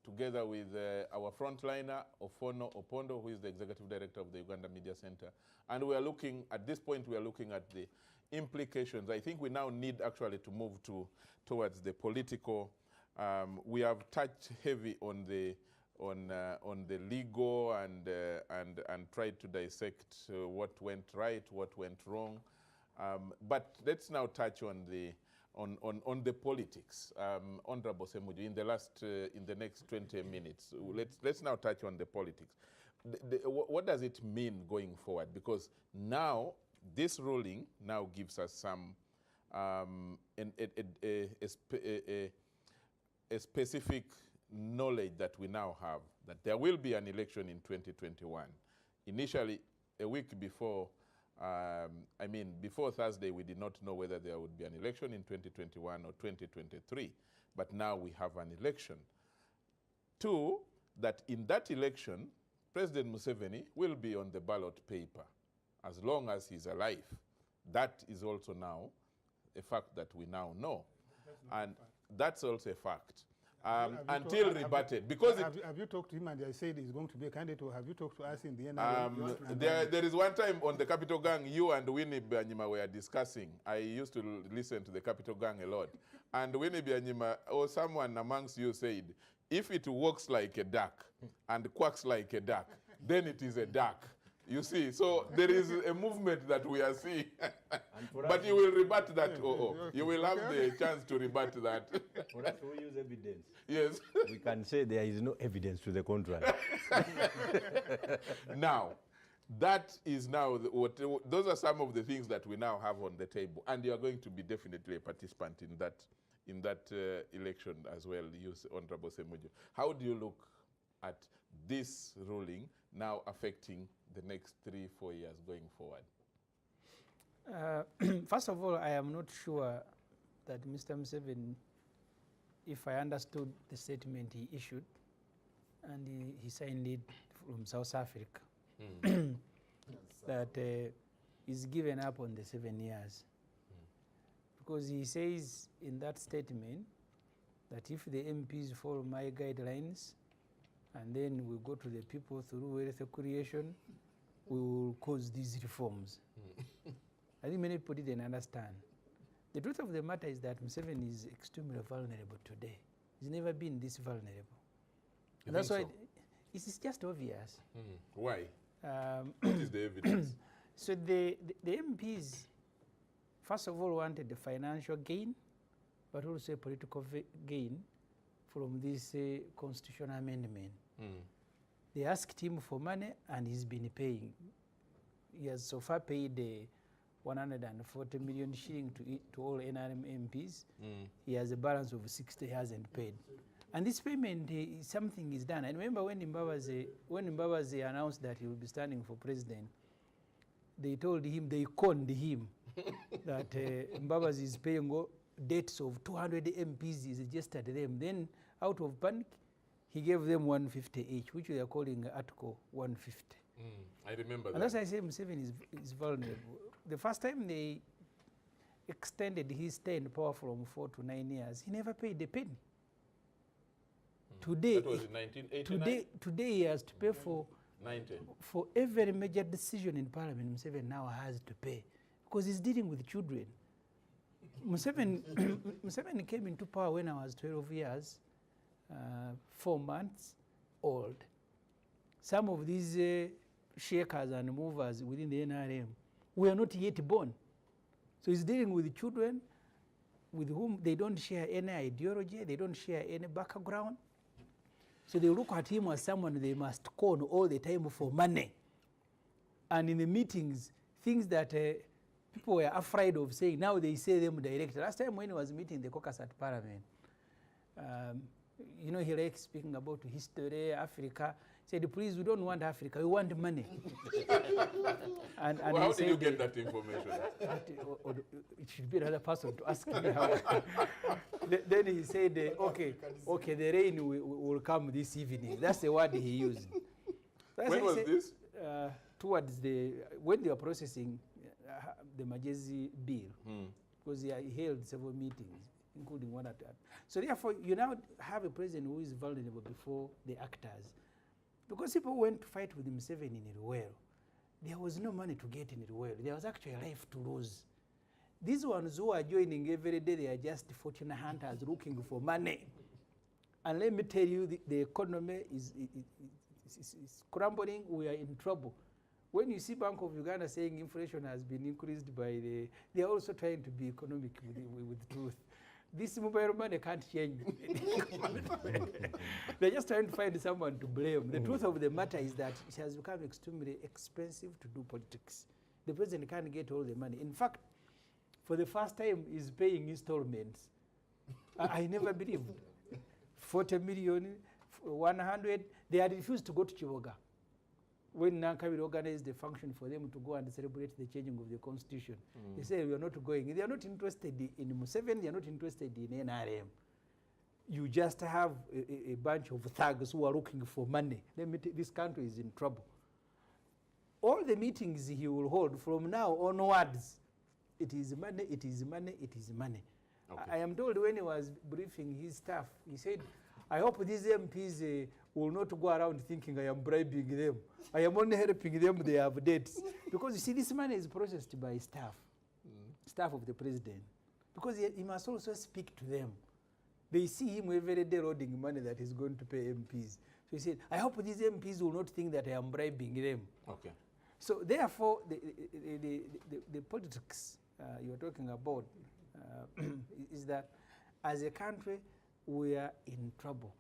together with our frontliner, Ofono Opondo, who is the Executive Director of the Uganda Media Center. And we are looking, at this point, we are looking at the implications. I think we now need actually to move towards the political. We have touched heavy on the legal and tried to dissect what went right, what went wrong. But let's now touch on the politics. Honorable Semujju, in the next 20 minutes, let's now touch on the politics. What does it mean going forward? Because now this ruling now gives us some a specific knowledge that we now have, that there will be an election in 2021. Initially, a week before, before Thursday, we did not know whether there would be an election in 2021 or 2023, but now we have an election. Two, that in that election, President Museveni will be on the ballot paper as long as he's alive. That is also now a fact that we now know. And that's also a fact. Until rebutted. Because have you talked to him and they said he's going to be a candidate, or have you talked to us in the NRA? There is one time on the Capital Gang, you and Winnie Byanyima were discussing. I used to listen to the Capital Gang a lot. And Winnie Byanyima, or someone amongst you said, if it walks like a duck and quacks like a duck, then it is a duck. You see, so there is a movement that we are seeing. For But us, you will rebut that. You will have the chance to rebut that. for us, we use evidence. Yes. We can say there is no evidence to the contrary. Now, that is now, those are some of the things that we now have on the table. And you are going to be definitely a participant in that election as well, Honorable Semujju. How do you look at this ruling now affecting the next 3-4 years going forward? First of all, I am not sure that Mr. Museveni, if I understood the statement he issued, and he signed it from South Africa, that he's given up on the 7 years. Because he says in that statement that if the MPs follow my guidelines, and then we go to the people through wealth creation, we will cause these reforms. I think many people didn't understand. The truth of the matter is that Museveni is extremely vulnerable today. He's never been this vulnerable. And that's why it's just obvious. Why? What is the evidence? So the MPs, first of all, wanted the financial gain, but also a political gain from this constitutional amendment. They asked him for money, and he's been paying. He has so far paid 140 million shilling to all NRM MPs. He has a balance of 60 he hasn't paid. And this payment, something is done. I remember when Mbabazi announced that he will be standing for president, they told him, they conned him that Mbabazi is paying debts of 200 MPs, he suggested them. Then, out of panic, he gave them 150 each, which we are calling Article 150. I remember that. And that's why I say Museveni is vulnerable. The first time they extended his stay in power from 4 to 9 years, he never paid a penny. Today, that was in 1989? Today he has to pay for 90. For every major decision in Parliament. Museveni now has to pay because he's dealing with children. Museveni came into power when I was 12 years, 4 months old. Some of these shakers and movers within the NRM were not yet born. So he's dealing with children with whom they don't share any ideology, they don't share any background. So they look at him as someone they must con all the time for money. And in the meetings, things that people were afraid of saying, now they say them directly. Last time when he was meeting the caucus at Parliament, you know, he likes speaking about history, Africa. He said, please, we don't want Africa, we want money. and well, how did you get that information? It should be another person to ask me how. Then he said, okay, the rain will come this evening. That's the word he used. When was this? Towards when they were processing the Mabirizi bill, because he held several meetings, including one at that. So therefore, you now have a president who is vulnerable before the actors. Because people went to fight with Museveni in Iruwero, there was no money to get in Iruwero. There was actually a life to lose. These ones who are joining every day, they are just fortune hunters looking for money. And let me tell you, the economy is crumbling. We are in trouble. When you see Bank of Uganda saying inflation has been increased by they are also trying to be economic with truth. This mobile money can't change. They're just trying to find someone to blame. The truth of the matter is that it has become extremely expensive to do politics. The president can't get all the money. In fact, for the first time, he's paying installments. I never believed. 40 million, 100. They had refused to go to Chiboga when Nankabir organized the function for them to go and celebrate the changing of the constitution. They said, we are not going. They are not interested in Museveni, they are not interested in NRM. You just have a bunch of thugs who are looking for money. This country is in trouble. All the meetings he will hold from now onwards, it is money, it is money, it is money. Okay. I am told when he was briefing his staff, he said, I hope these MPs will not go around thinking I am bribing them. I am only helping them, they have debts. Because you see, this money is processed by staff, staff of the president. Because he must also speak to them. They see him every day loading money that he's going to pay MPs. So he said, I hope these MPs will not think that I am bribing them. Okay. So therefore, the politics you're talking about is that as a country, we are in trouble.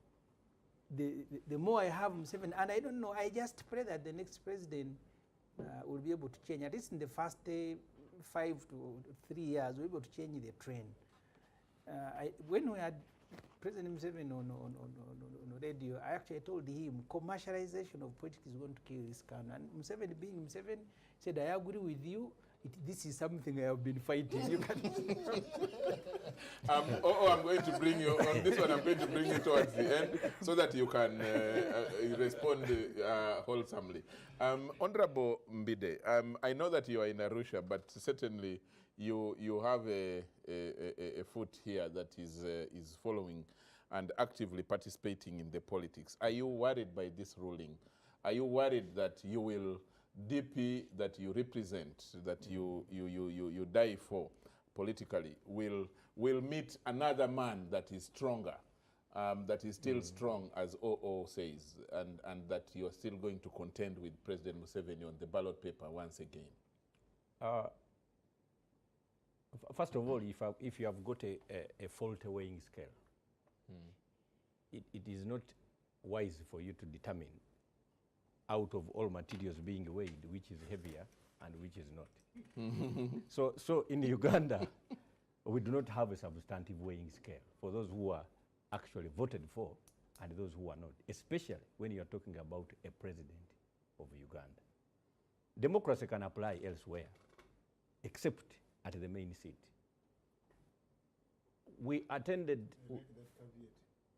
The more I have Museveni, and I don't know, I just pray that the next president will be able to change, at least in the first 5 to 3 years, we're able to change the trend. When we had President Museveni on radio, I actually told him commercialization of politics is going to kill this country. And Museveni, being Museveni, said, I agree with you. This is something I have been fighting. You can I'm going to bring you, on this one I'm going to bring you towards the end so that you can respond wholesomely. Honorable Mbidde, I know that you are in Arusha, but certainly you have a foot here that is following and actively participating in the politics. Are you worried by this ruling? Are you worried that you will DP that you represent, that you die for politically, will meet another man that is stronger, that is still strong, as OO says, and that you are still going to contend with President Museveni on the ballot paper once again? First of all, if you have got a faulty weighing scale, it is not wise for you to determine out of all materials being weighed, which is heavier and which is not. So in Uganda, we do not have a substantive weighing scale for those who are actually voted for and those who are not, especially when you are talking about a president of Uganda. Democracy can apply elsewhere, except at the main seat. We attended...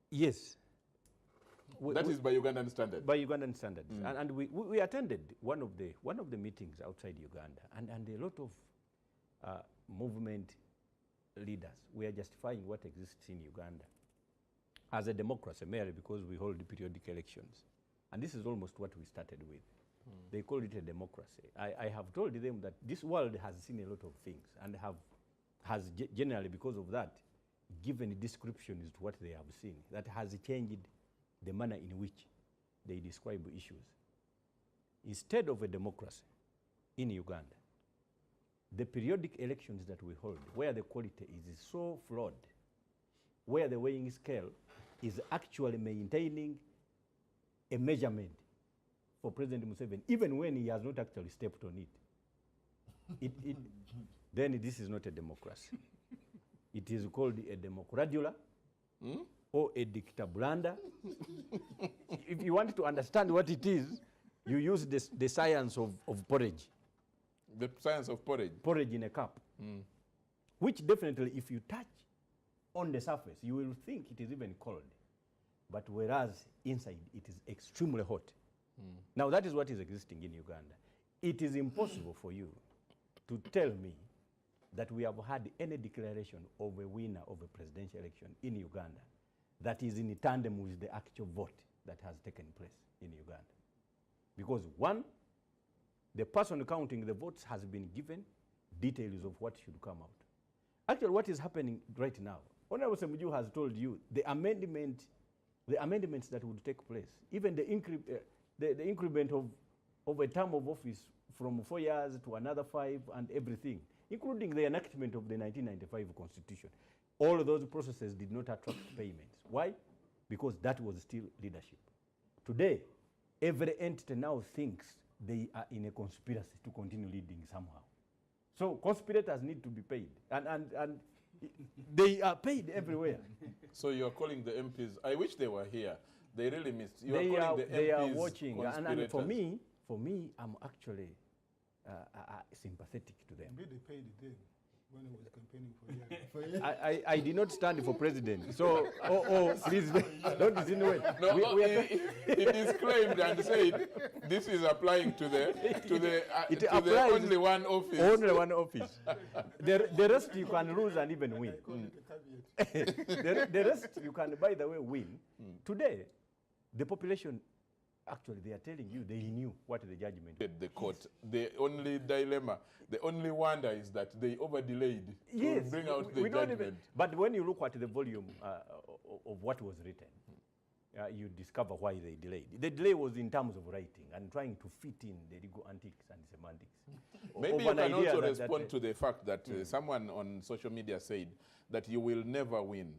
Yes. That is by Ugandan standards. By Ugandan standards, and we attended one of the meetings outside Uganda, and a lot of movement leaders were justifying what exists in Uganda as a democracy, merely because we hold periodic elections, and this is almost what we started with. They call it a democracy. I have told them that this world has seen a lot of things, and has generally, because of that, given descriptions to what they have seen that has changed the manner in which they describe issues. Instead of a democracy in Uganda, the periodic elections that we hold, where the quality is so flawed, where the weighing scale is actually maintaining a measurement for President Museveni, even when he has not actually stepped on it, then this is not a democracy. It is called a democradula, or a dictablanda. If you want to understand what it is, you use the science of porridge. The science of porridge? Porridge in a cup. Which definitely, if you touch on the surface, you will think it is even cold. But whereas inside, it is extremely hot. Now, that is what is existing in Uganda. It is impossible for you to tell me that we have had any declaration of a winner of a presidential election in Uganda that is in tandem with the actual vote that has taken place in Uganda. Because one, the person counting the votes has been given details of what should come out. Actually, what is happening right now, Hon Semujju has told you the amendments that would take place, even the increment of a term of office from 4 years to another 5 and everything, including the enactment of the 1995 Constitution. All of those processes did not attract payments. Why? Because that was still leadership. Today, every entity now thinks they are in a conspiracy to continue leading somehow. So conspirators need to be paid, and they are paid everywhere. So you are calling the MPs, I wish they were here. They really missed. They are watching, and for me, I'm actually sympathetic to them. Mbidde paid them when he was campaigning for years. I did not stand for president, so please don't insinuate. No, he disclaimed and said this is applying to the only one office. Only one office. The rest you can lose and even win. The rest you can, by the way, win. Today, the population, actually, they are telling you they knew what the judgment was. The court, the only dilemma, the only wonder is that they over-delayed to bring out the judgment. But when you look at the volume of what was written, you discover why they delayed. The delay was in terms of writing and trying to fit in the legal antics and semantics. Maybe you can also respond to the fact that someone on social media said that you will never win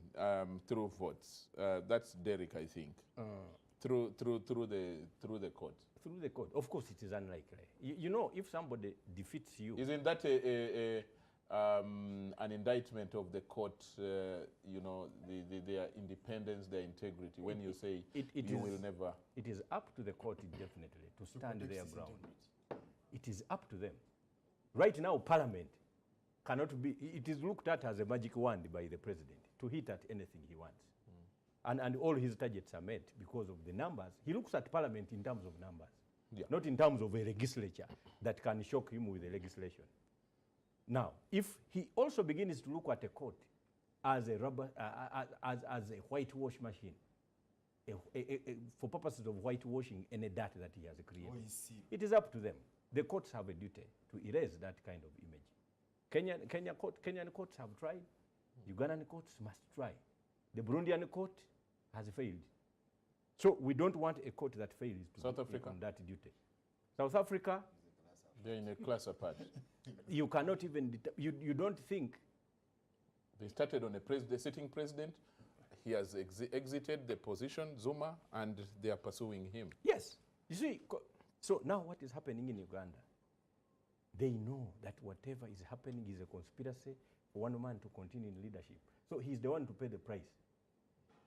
through votes. That's Derek, I think. Through the court. Through the court. Of course, it is unlikely. You know, if somebody defeats you... Isn't that an indictment of the court, you know, their independence, their integrity, when you say you will never... It is up to the court, definitely, to stand their ground. It is up to them. Right now, Parliament cannot be... It is looked at as a magic wand by the president to hit at anything he wants. And all his targets are met because of the numbers. He looks at Parliament in terms of numbers, not in terms of a legislature that can shock him with the legislation. Now, if he also begins to look at a court as a rubber, as a whitewash machine, for purposes of whitewashing any dirt that he has created, it is up to them. The courts have a duty to erase that kind of image. Kenyan courts have tried. Ugandan courts must try. The Burundian court has failed. So we don't want a court that fails to South Africa on that duty. South Africa, they're in a class apart. You cannot even, you don't think. They started on the sitting president. He has exited the position, Zuma, and they are pursuing him. Yes. You see, so now what is happening in Uganda? They know that whatever is happening is a conspiracy for one man to continue in leadership. So he's the one to pay the price.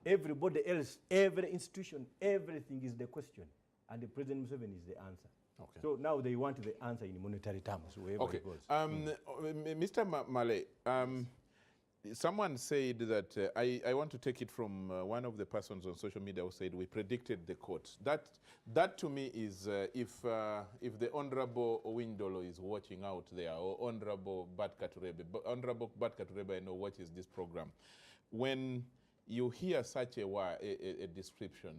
Everybody else, every institution, everything is the question. And the President Museveni is the answer. Okay. So now they want the answer in monetary terms, wherever it goes. Mr. Male, someone said that, I want to take it from one of the persons on social media who said, we predicted the courts. That to me is, if the Honorable Owindolo is watching out there, or Honorable Bat Katurebe. Honorable Bat Katurebe, I know, watches this program. When you hear such a description,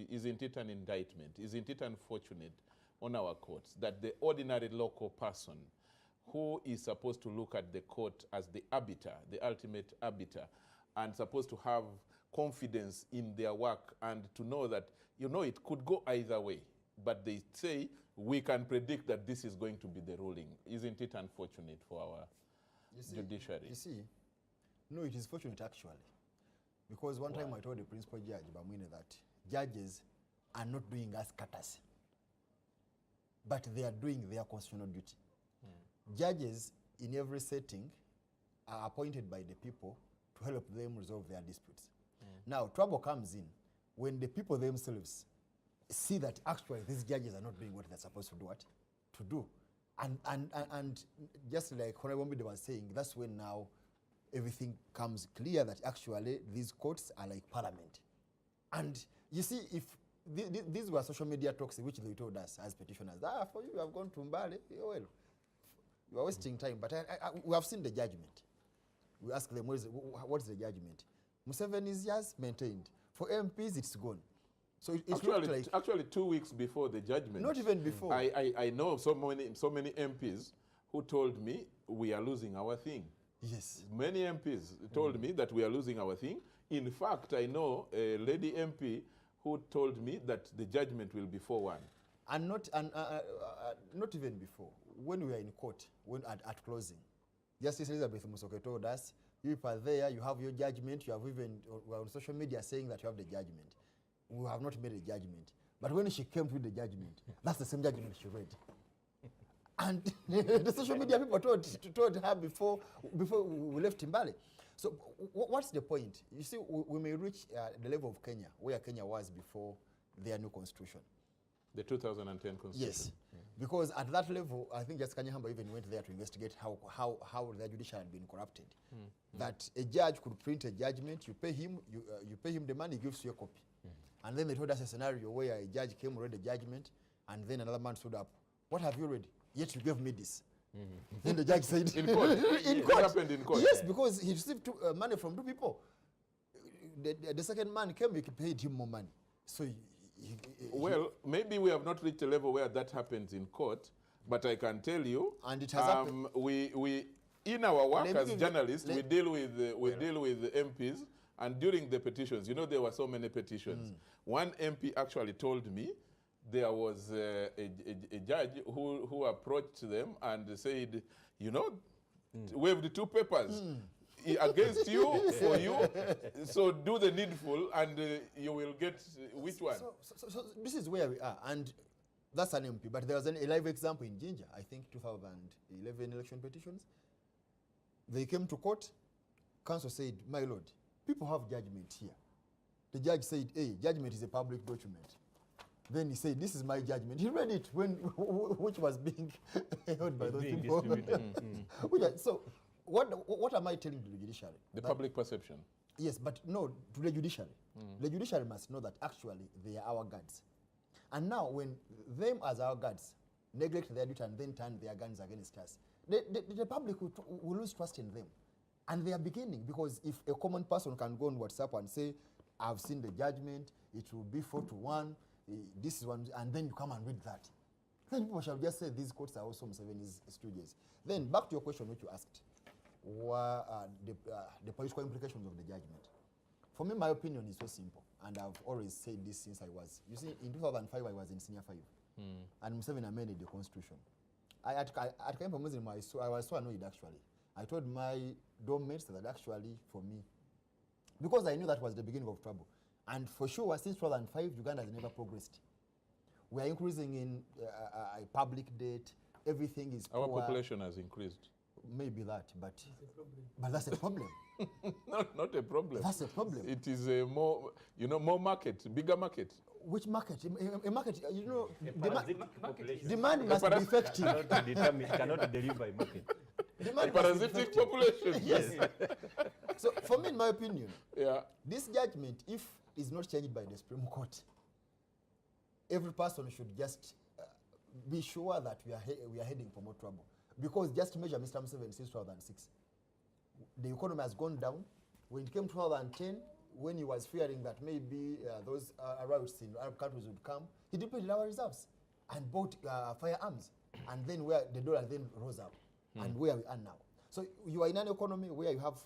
isn't it an indictment? Isn't it unfortunate on our courts that the ordinary local person who is supposed to look at the court as the arbiter, the ultimate arbiter, and supposed to have confidence in their work and to know that, you know, it could go either way, but they say we can predict that this is going to be the ruling. Isn't it unfortunate for our judiciary? You see, no, it is fortunate actually. Because one time I told the principal judge, Bamwine, that judges are not doing us courtesy, but they are doing their constitutional duty. Judges in every setting are appointed by the people to help them resolve their disputes. Now, trouble comes in when the people themselves see that actually these judges are not doing what they're supposed to do. And just like Hon Mbidde was saying, that's when now everything comes clear that actually these courts are like Parliament. And you see, if these were social media talks which they told us as petitioners, for you have gone to Mbale, well, you are wasting time. But we have seen the judgment. We ask them, what is the judgment? Museveni is just maintained. For MPs, it's gone. So it's actually 2 weeks before the judgment. Not even before. I know so many MPs who told me we are losing our thing. Yes. Many MPs told me that we are losing our thing. In fact, I know a lady MP who told me that the judgment will be 4-1. And not even before. When we were in court, at closing, Justice Elizabeth Musoke told us, you are there, you have your judgment, you have even, we're on social media saying that you have the judgment. We have not made a judgment. But when she came to the judgment, that's the same judgment she read. And the social media people told her before we left Mbale. So what's the point? You see, we may reach the level of Kenya, where Kenya was before their new constitution. The 2010 constitution. Yes, because at that level, I think Justice Kanyahamba even went there to investigate how the judiciary had been corrupted. That a judge could print a judgment, you pay him the money, he gives you a copy. And then they told us a scenario where a judge came, read the judgment, and then another man stood up. What have you read? Yet you gave me this. Then the judge said, in court. In court. It happened in court. Yes, because he received money from two people. The second man came, he paid him more money. So well, maybe we have not reached a level where that happens in court, but I can tell you, and it has happened. We in our work as journalists, we deal with MPs And during the petitions, you know, there were so many petitions. One MP actually told me there was a judge who approached them and said, you know, waved two papers against you, for you, so do the needful and you will get which one? So this is where we are, and that's an MP, but there was a live example in Ginger, I think 2011 election petitions. They came to court, council said, my lord, people have judgment here. The judge said, hey, judgment is a public document. Then he said, this is my judgment. He read it when which was being held by those people. So what am I telling the judiciary? The public perception. Yes, but no, to the judiciary. The judiciary must know that actually they are our guards. And now when them as our guards neglect their duty and then turn their guns against us, the public will lose trust in them. And they are beginning, because if a common person can go on WhatsApp and say, I've seen the judgment, it will be 4-1, this is one, and then you come and read that, then people shall just say these courts are also Museveni's stooges. Then back to your question which you asked, what are the political implications of the judgment? For me, my opinion is so simple, and I've always said this since I was, you see, in 2005 I was in senior 5, and Museveni amended the constitution. At Kempa Muslim, I was so annoyed actually. I told my dorm mates that actually for me, because I knew that was the beginning of trouble, and for sure since 2005 Uganda has never progressed. We are increasing in public debt, everything is Our poor. population has increased. Maybe that, but that's a problem. Not a problem. That's a problem. It is a more, you know, more market, bigger market. Which market? A market, you know, Population. demand must be effective. Cannot deliver a market. Demand must be Parasitic effective. population. Yes. So for me, in my opinion, Yeah. this judgment, if is not changed by the Supreme Court, every person should just be sure that we are heading for more trouble. Because just measure Mr. Museveni since 2006. The economy has gone down. When it came to 2010, when he was fearing that maybe those riots in Arab countries would come, he depleted our reserves and bought firearms. And then where the dollar then rose up and where we are now. So you are in an economy where you have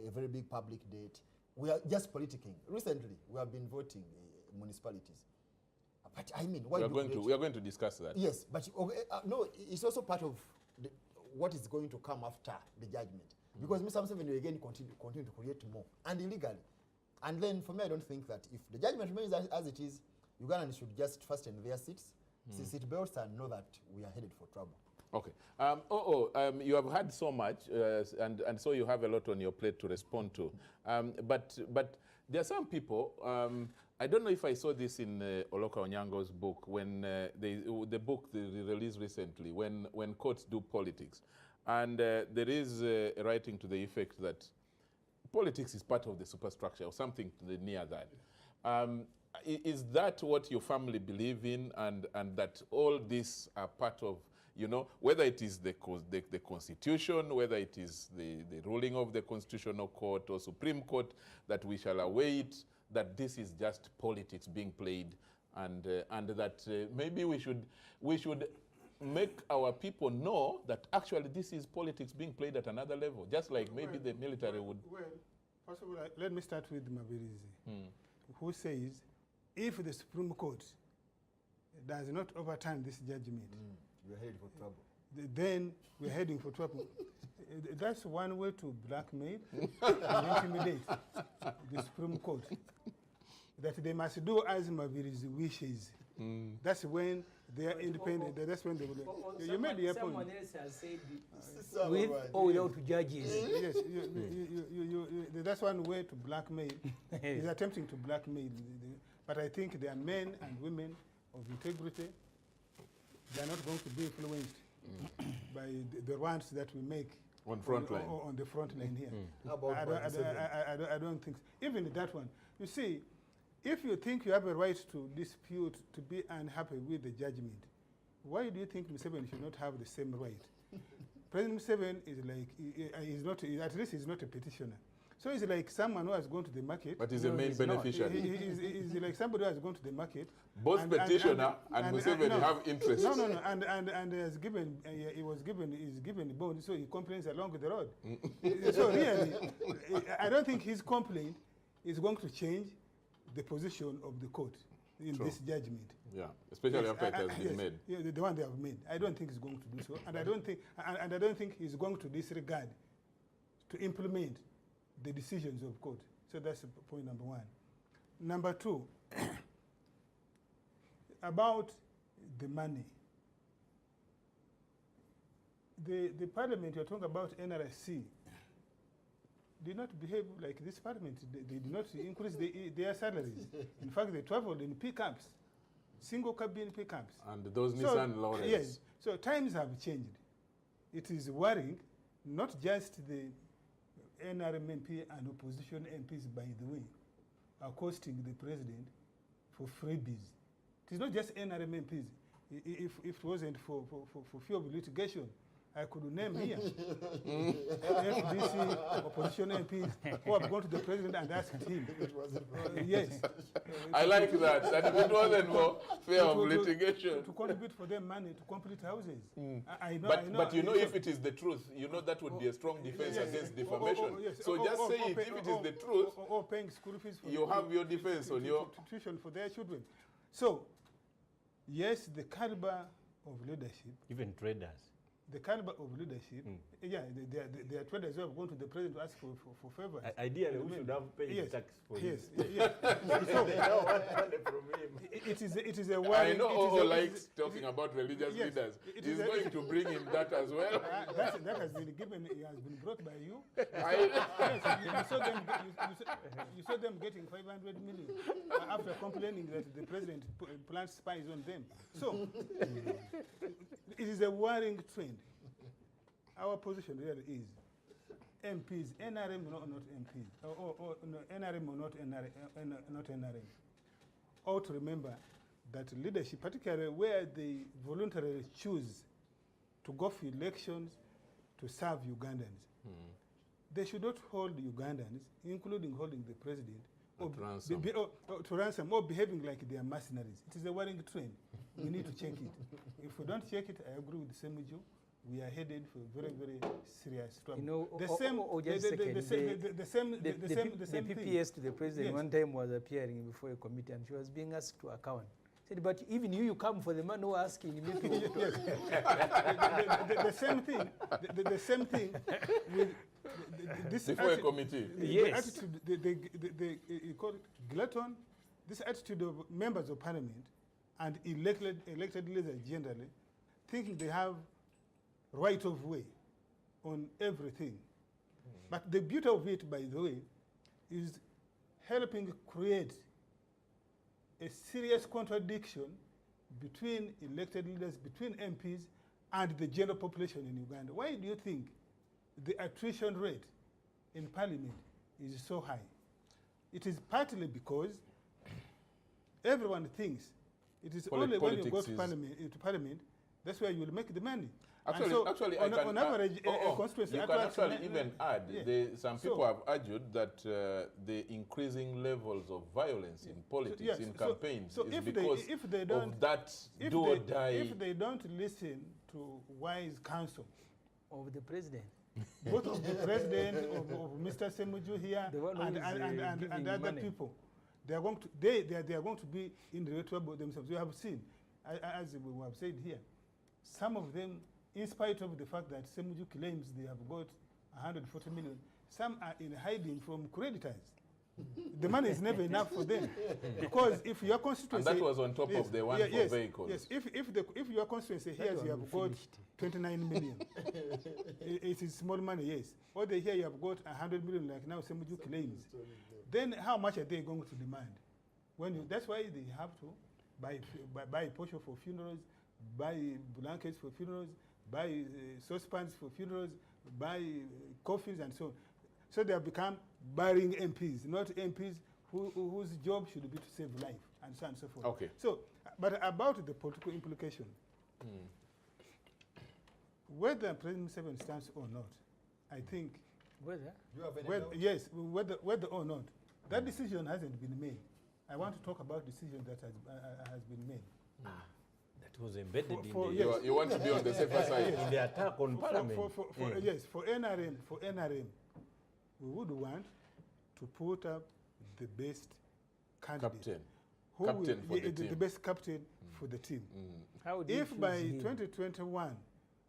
a very big public debt. We are just politicking. Recently, we have been voting municipalities. But I mean, why We are going to discuss that. Yes, but no, it's also part of what is going to come after the judgment. Because Mr. Museveni will again continue to create more, and illegally. And then for me, I don't think that if the judgment remains as it is, Ugandans should just fasten their seat belts and know that we are headed for trouble. Okay. You have had so much, and so you have a lot on your plate to respond to. But there are some people, I don't know if I saw this in Oloka Onyango's book, when the book they released recently, when courts do politics. And there is a writing to the effect that politics is part of the superstructure or something near that. Is that what your family believe in, and that all these are part of, you know, whether it is the Constitution, whether it is the ruling of the Constitutional Court or Supreme Court, that we shall await, that this is just politics being played, and that maybe we should make our people know that actually this is politics being played at another level, just like maybe the military would. Well, first of all, let me start with Mabirizi, who says if the Supreme Court does not overturn this judgment, We're headed for trouble. Then we're heading for trouble. That's one way to blackmail and intimidate the Supreme Court. That they must do as Mabirizi wishes. That's when they are independent. That's when they will. You made the point. Someone else has said with or without judges. Yes, that's one way to blackmail. He's attempting to blackmail. But I think there are men and women of integrity. They are not going to be influenced by the runs that we make on Frontline. On the front line here. I don't think so. Even that one. You see, if you think you have a right to dispute, to be unhappy with the judgment, why do you think Museveni should not have the same right? President Museveni is like, he's not, at least he's not a petitioner. So it's like someone who has gone to the market. But he's a main beneficiary. He's like somebody who has gone to the market. Both petitioner and Museveni have interest. No, and he's given the bond, so he complains along the road. So really, I don't think his complaint is going to change the position of the court in this judgment. Yeah, especially after it has been made. Yeah, the one they have made. I don't think he's going to do so, and I don't think he's going to disregard to implement the decisions of court. So that's point number one. Number two, about the money. The parliament you're talking about, NRC, did not behave like this parliament. They did not increase their salaries. In fact, they traveled in pickups, single cabin pickups. And those Nissan lorries. Yes. So times have changed. It is worrying, not just the NRM MP and opposition MPs, by the way, are costing the president for freebies. It is not just NRM MPs. If it wasn't for fear of litigation, I could name here FDC opposition MPs who have gone to the president and asked him. Yes. I like that. And if it wasn't for fear of litigation. To contribute for them money to complete houses. I know, but you know, if it is the truth, you know that would be a strong defense against defamation. So just say it. If it is the truth, or paying school fees for you have your defense on your tuition for their children. So, yes, the caliber of leadership. Even traders. The caliber of leadership, yeah, there are traders who have gone to the president to ask for favors. Ideally, we should have paid tax for him. Yes. So, they don't want money from him. It is a worry. I know Oho likes talking about religious leaders. He's going to bring in that as well. That has been given, it has been brought by you. You saw them getting 500 million after complaining that the president plants spies on them. So, it is a worrying trend. Our position really is MPs, NRM or not MPs, or no, NRM or not NRM, ought to remember that leadership, particularly where they voluntarily choose to go for elections to serve Ugandans, they should not hold Ugandans, including holding the president, to ransom or behaving like they are mercenaries. It is a worrying trend. We need to check it. If we don't check it, I agree with Semujju. We are headed for very, very serious trouble. You know, the same PPS to the president one time was appearing before a committee and she was being asked to account. Said, but even you come for the man who asking me. Yes. The same thing. The same thing with this before a committee. The attitude, you call it glutton. This attitude of members of parliament and elected leaders generally, thinking they have right of way on everything. But the beauty of it, by the way, is helping create a serious contradiction between elected leaders, between MPs, and the general population in Uganda. Why do you think the attrition rate in parliament is so high? It is partly because everyone thinks it is only when you go to parliament, that's where you will make the money. Actually, on average, constituency. You can actually even add, some people have argued that the increasing levels of violence in politics, in campaigns, is because of that do or die. If they don't listen to wise counsel of the president, both of the president, of Mr. Semujju here, and other people, they are going to be in the trouble themselves. You have seen, as we have said here, some of them, in spite of the fact that Semujju claims they have got 140 million, some are in hiding from creditors. The money is never enough for them. Because if your constituency... And that was on top of the one for vehicles. Yes, if your constituency hears you have got 29 million, it is small money, yes. Or they hear you have got 100 million like now Semujju claims, then how much are they going to demand? That's why they have to buy Porsche for funerals, buy blankets for funerals, buy saucepans for funerals, buy coffins and so on. So they have become burying MPs, not MPs whose job should be to save life and so on and so forth. Okay. So, but about the political implication, whether President Museveni stands or not, I think Whether? Do you have any Well, doubt? yes, whether or not. That decision hasn't been made. I want to talk about decision that has been made. That was embedded For- in, yes. the, You want to be on the safer side. in the attack on Parliament. Yes, for NRM, we would want to put up the best candidate. Captain. Who Captain for the team. the best captain for the team. How do you If choose by him? 2021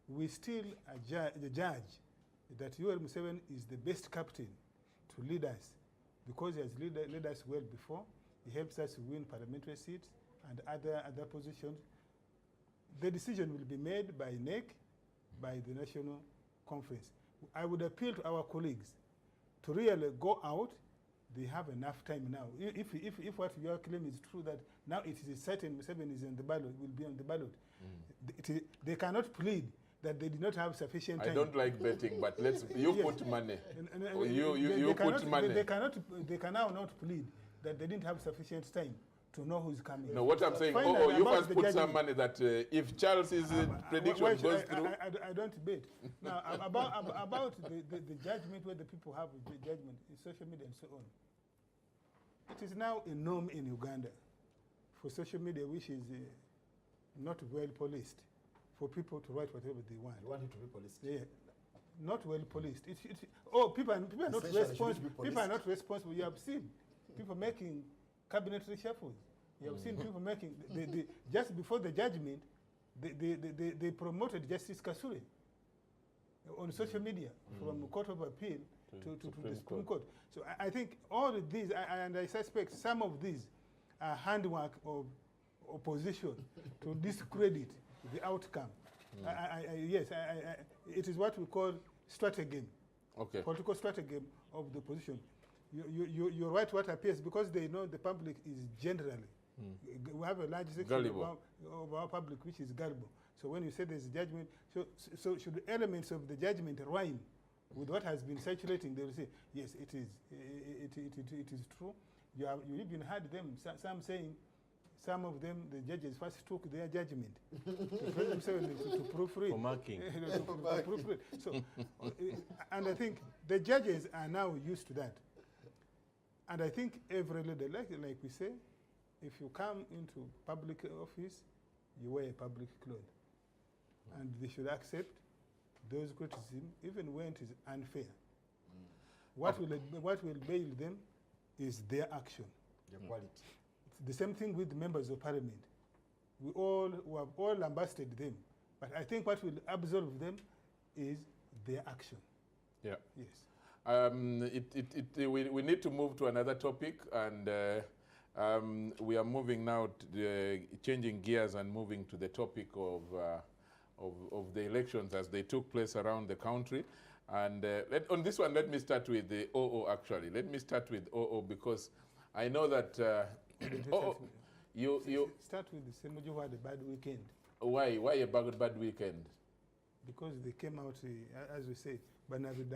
we still judge that Yoweri Museveni is the best captain to lead us, because he has led us well before, he helps us win parliamentary seats and other positions, the decision will be made by NEC, by the National Conference. I would appeal to our colleagues to really go out. They have enough time now. If what you are claiming is true, that now it is certain Museveni is in the ballot, will be on the ballot, they cannot plead that they did not have sufficient time. I don't like betting, but you Yes. put money. And You put money. They can now not plead that they didn't have sufficient time to know who's coming. No, what I'm saying, Finally, you about must the put some judgment. money that if Charles's prediction Why should goes through. I don't bet. Now, about the judgment, where the people have the judgment in social media and so on. It is now a norm in Uganda for social media, which is not well policed, for people to write whatever they want. You want it to be policed? Yeah, not well policed. People are not Essentially, should responsible. it be People are policed? not responsible. You have seen people making cabinet reshuffles. You have seen people making just before the judgment, they promoted Justice Kasure on social media from Court of Appeal to the Supreme Court. So I think all of these, and I suspect some of these are handwork of opposition to discredit the outcome. Yes, it is what we call stratagem, Okay. political stratagem of the opposition. You write what appears, because they know the public is generally. We have a large section of our public which is gullible. So when you say there's a judgment, so should the elements of the judgment rhyme with what has been circulating, they will say, yes, it is true. You even heard them, some saying, some of them, the judges first took their judgment to proofread. For marking. to proofread. So, and I think the judges are now used to that. And I think every leader, like we say, if you come into public office, you wear a public cloth. And they should accept those criticisms, even when it is unfair. What will bail them is their action. The quality. The same thing with members of parliament. We have all lambasted them. But I think what will absolve them is their action. Yeah. Yes. We need to move to another topic, and we are moving now to changing gears and moving to the topic of the elections as they took place around the country. And on this one, let me start with the OO actually. Let me start with OO because I know that you start with the Semujju who had a bad weekend. Why a bad weekend? Because they came out, as we say, nothing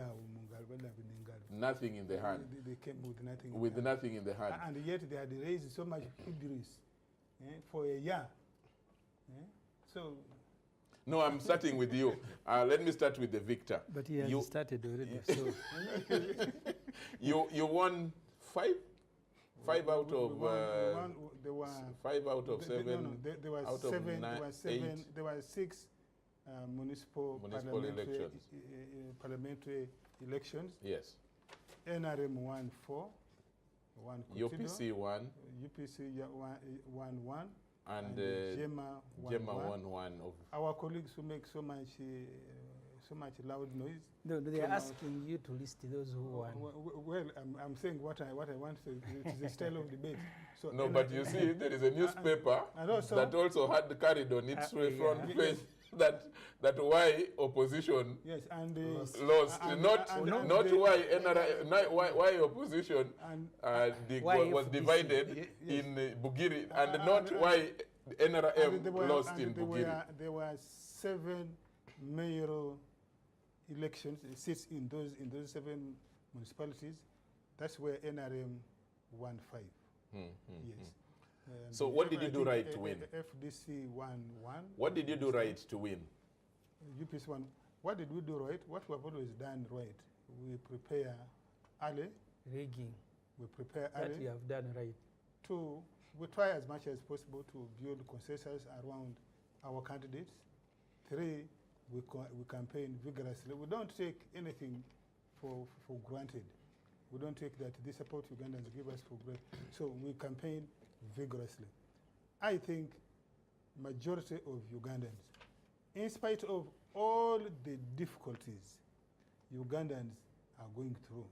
in the hand. They came with nothing. With nothing in the hand. And yet they had raised so much hubris for a year. So. No, I'm starting with you. Let me start with the victor. But he has started already. So you won 5 out of there were 5 out of 7. There were out 7. Of 9, there were 7. 8. There were 6 municipal parliamentary elections. Yes. NRM won 4. UPC won. UPC won 1. And Jema won 1. Our colleagues who make so much loud noise. No, they are asking you to list those who won. Well, I'm saying what I want to. It is a style of debate. So no, but you see, there is a newspaper that also had carried on its front page that why opposition lost, not why NRI, why opposition was divided in Bugiri, and not why NRM lost in Bugiri. There were 7 mayoral elections, seats in those 7 municipalities. That's where NRM won 5. Yes. So what did you do right to win? FDC won 1. What did you do right to win? UPC won. What did we do right? What we have always done right. we prepare early. Rigging. We prepare That early. you have done right. 2, we try as much as possible to build consensus around our candidates. 3, we campaign vigorously. We don't take anything for granted. We don't take that this support Ugandans give us for granted. So we campaign vigorously. I think majority of Ugandans, in spite of all the difficulties Ugandans are going through,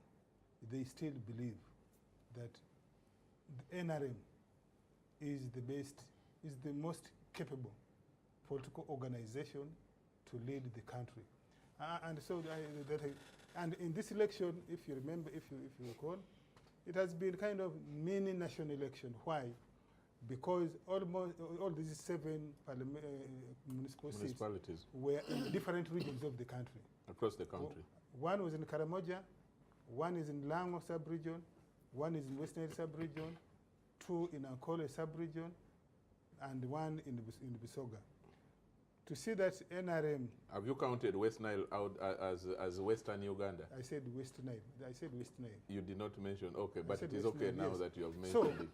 they still believe that the NRM is the best, is the most capable political organization to lead the country. And so, and in this election, if you remember, if you recall, it has been kind of mini national election. Why? Because almost all these 7 municipalities were in different regions of the country. Across the country. One was in Karamoja, one is in Lango sub-region, one is in Western sub-region, 2 in Ankole sub-region, and 1 in Busoga. To see that NRM... Have you counted West Nile out as Western Uganda? I said West Nile. I said West Nile. You did not mention, okay, but it is West okay Nile, now yes. that you have mentioned it.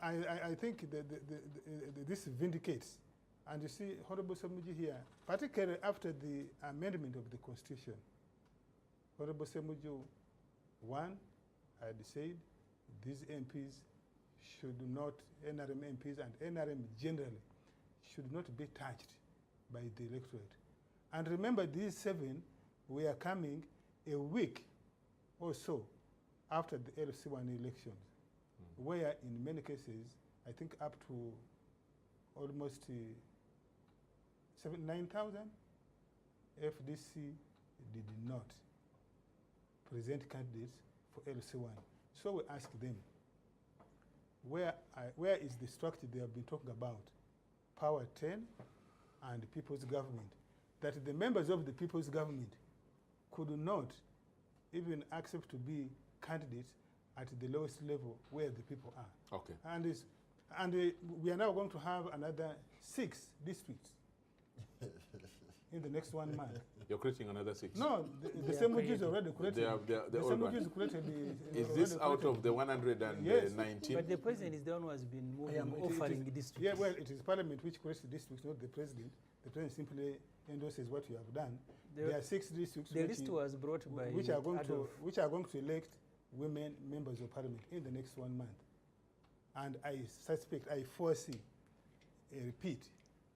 I think this vindicates, and you see Honorable Semujju here, particularly after the amendment of the Constitution. Honorable Semujju, 1, I had said these MPs should not, NRM MPs and NRM generally, should not be touched by the electorate. And remember, these 7 were coming a week or so after the LC1 elections, where in many cases, I think up to almost 9,000, FDC did not present candidates for LC1. So we asked them, where is the structure they have been talking about? Power 10 and people's government. That the members of the people's government could not even accept to be candidates at the lowest level where the people are. Okay. And we are now going to have another 6 districts in the next 1 month. You're creating another 6? No, the Semujju is already created. The Semujju is created. Is this out of the 119? Yes. But the president is the one who has been moving, offering districts. Yeah, well, it is Parliament which creates the districts, not the president. The president simply endorses what you have done. There are 6 districts the list was brought by which are going to elect women members of Parliament in the next 1 month. And I foresee a repeat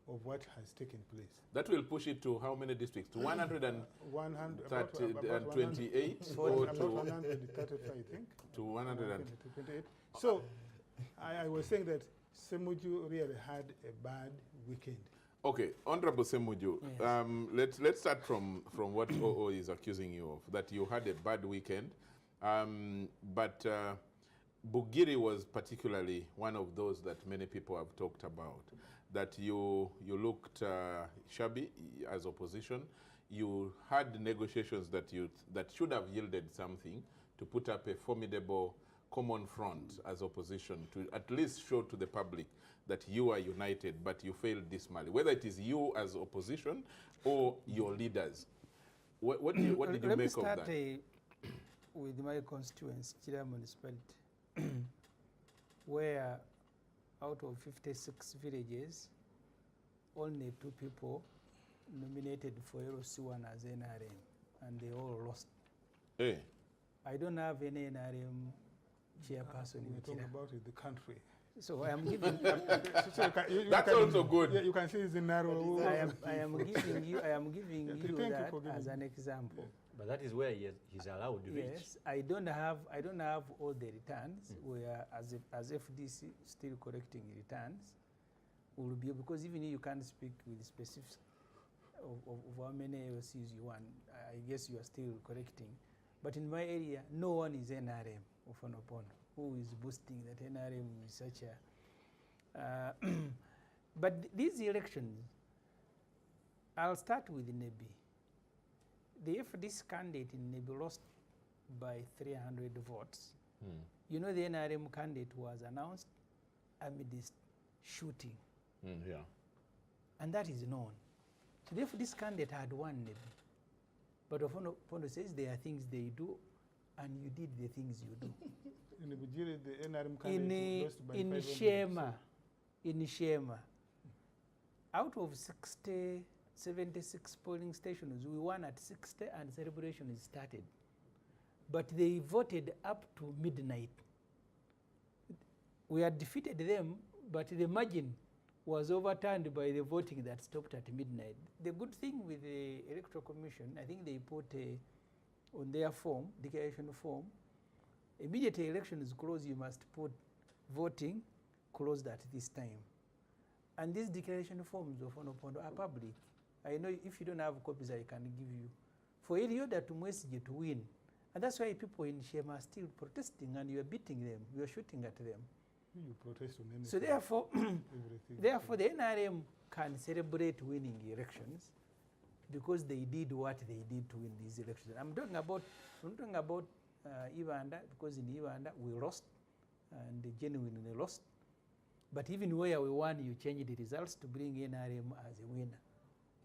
of what has taken place. That will push it to how many districts? To 128 or to 135, I think. To 128. So I was saying that Semujju really had a bad weekend. Okay, Honorable Semujju, yes. Let's start from what OO is accusing you of, that you had a bad weekend. But Bugiri was particularly one of those that many people have talked about, that you looked shabby as opposition. You had negotiations that should have yielded something to put up a formidable common front as opposition, to at least show to the public that you are united, but you failed dismally, whether it is you as opposition or your leaders. What did you make of that? Let me start with my constituency, Chira municipality, where out of 56 villages, only 2 people nominated for LC1 as NRM, and they all lost. Hey. I don't have any NRM chairperson in We're talking Chira. about the country. So I am giving. That's also good. Yeah, you can see it's in narrow. I am giving you that as an example. But that is where he's allowed to reach. Yes, I don't have all the returns. We are as FDC still correcting returns. Will be because even you can't speak with specifics of how many LCs you want. I guess you are still correcting. But in my area, no one is NRM of an opponent who is boasting that NRM is such a. But these elections, I'll start with Nebi. The FDC candidate in Nebi lost by 300 votes. You know, the NRM candidate was announced amid this shooting. Yeah. And that is known. So the FDC candidate had won Nebi. But Opondo says there are things they do, and you did the things you do. In the Bujiri, the NRM candidate lost by 500. In Shema, out of 76 polling stations, we won at 60 and celebration is started. But they voted up to midnight. We had defeated them, but the margin was overturned by the voting that stopped at midnight. The good thing with the Electoral Commission, I think they put on their form, declaration form, immediately election is closed, you must put voting closed at this time. And these declaration forms of Hon Opondo are public. I know if you don't have copies, I can give you. For Elioda to Mwesige to win. And that's why people in Shema are still protesting, and you are beating them, you are shooting at them. You protest on anything. So therefore the NRM can celebrate winning elections because they did what they did to win these elections. I'm talking about Ivanda, because in Ivanda we lost, and they genuinely lost. But even where we won, you change the results to bring NRM as a winner.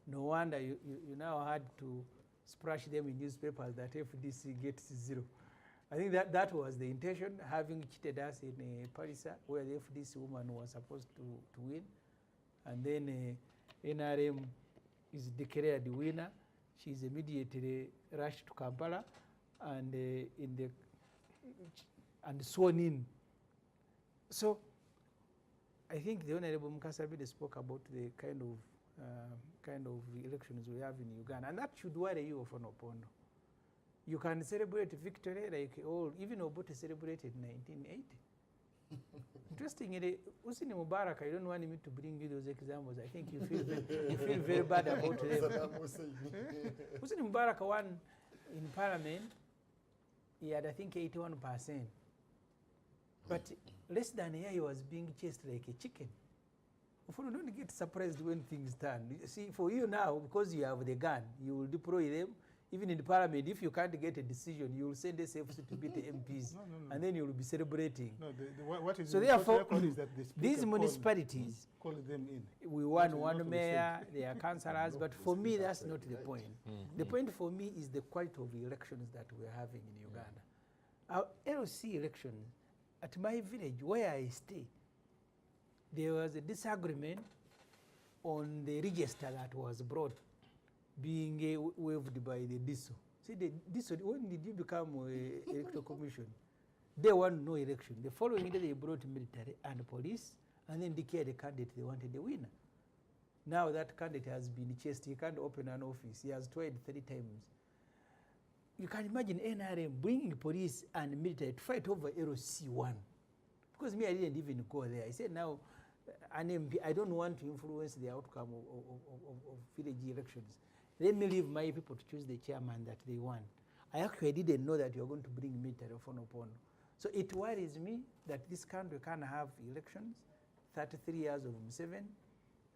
No wonder you now had to splash them in newspapers that FDC gets 0. I think that was the intention, having cheated us in Parisa, where the FDC woman was supposed to win. And then NRM is declared the winner. She's immediately rushed to Kampala and sworn in. So I think the Honorable Mukasabide spoke about the kind of elections we have in Uganda, and that should worry you of Hon Opondo. You can celebrate victory like even Obote celebrated in 1980. Interestingly, Husni Mubarak, I don't want me to bring you those examples. I think you feel very bad about them. Husni Mubarak won in Parliament. He had, I think, 81%. But less than a year, he was being chased like a chicken. Don't get surprised when things turn. See, for you now, because you have the gun, you will deploy them. Even in the Parliament, if you can't get a decision, you will send SFC to beat the MPs, and then you will be celebrating. No, what is so therefore, is that the these municipalities, call them in. We won one mayor, they are councillors, but for me, that's not the point. The point for me is the quality of the elections that we're having in Uganda. Our LC election, at my village, where I stay, there was a disagreement on the register that was brought, being waived by the DISO. See, the DISO, when did you become electoral commission? They won no election. The following day, they brought military and police, and then declared the candidate they wanted the winner. Now that candidate has been chased. He can't open an office. He has tried 3 times. You can imagine NRM bringing police and military to fight over LC1. Because me, I didn't even go there. I said, now, an MP, I don't want to influence the outcome of village elections. Let me leave my people to choose the chairman that they want. I actually didn't know that you're going to bring military of Hon Opondo. So it worries me that this country can have elections, 33 years of Museveni.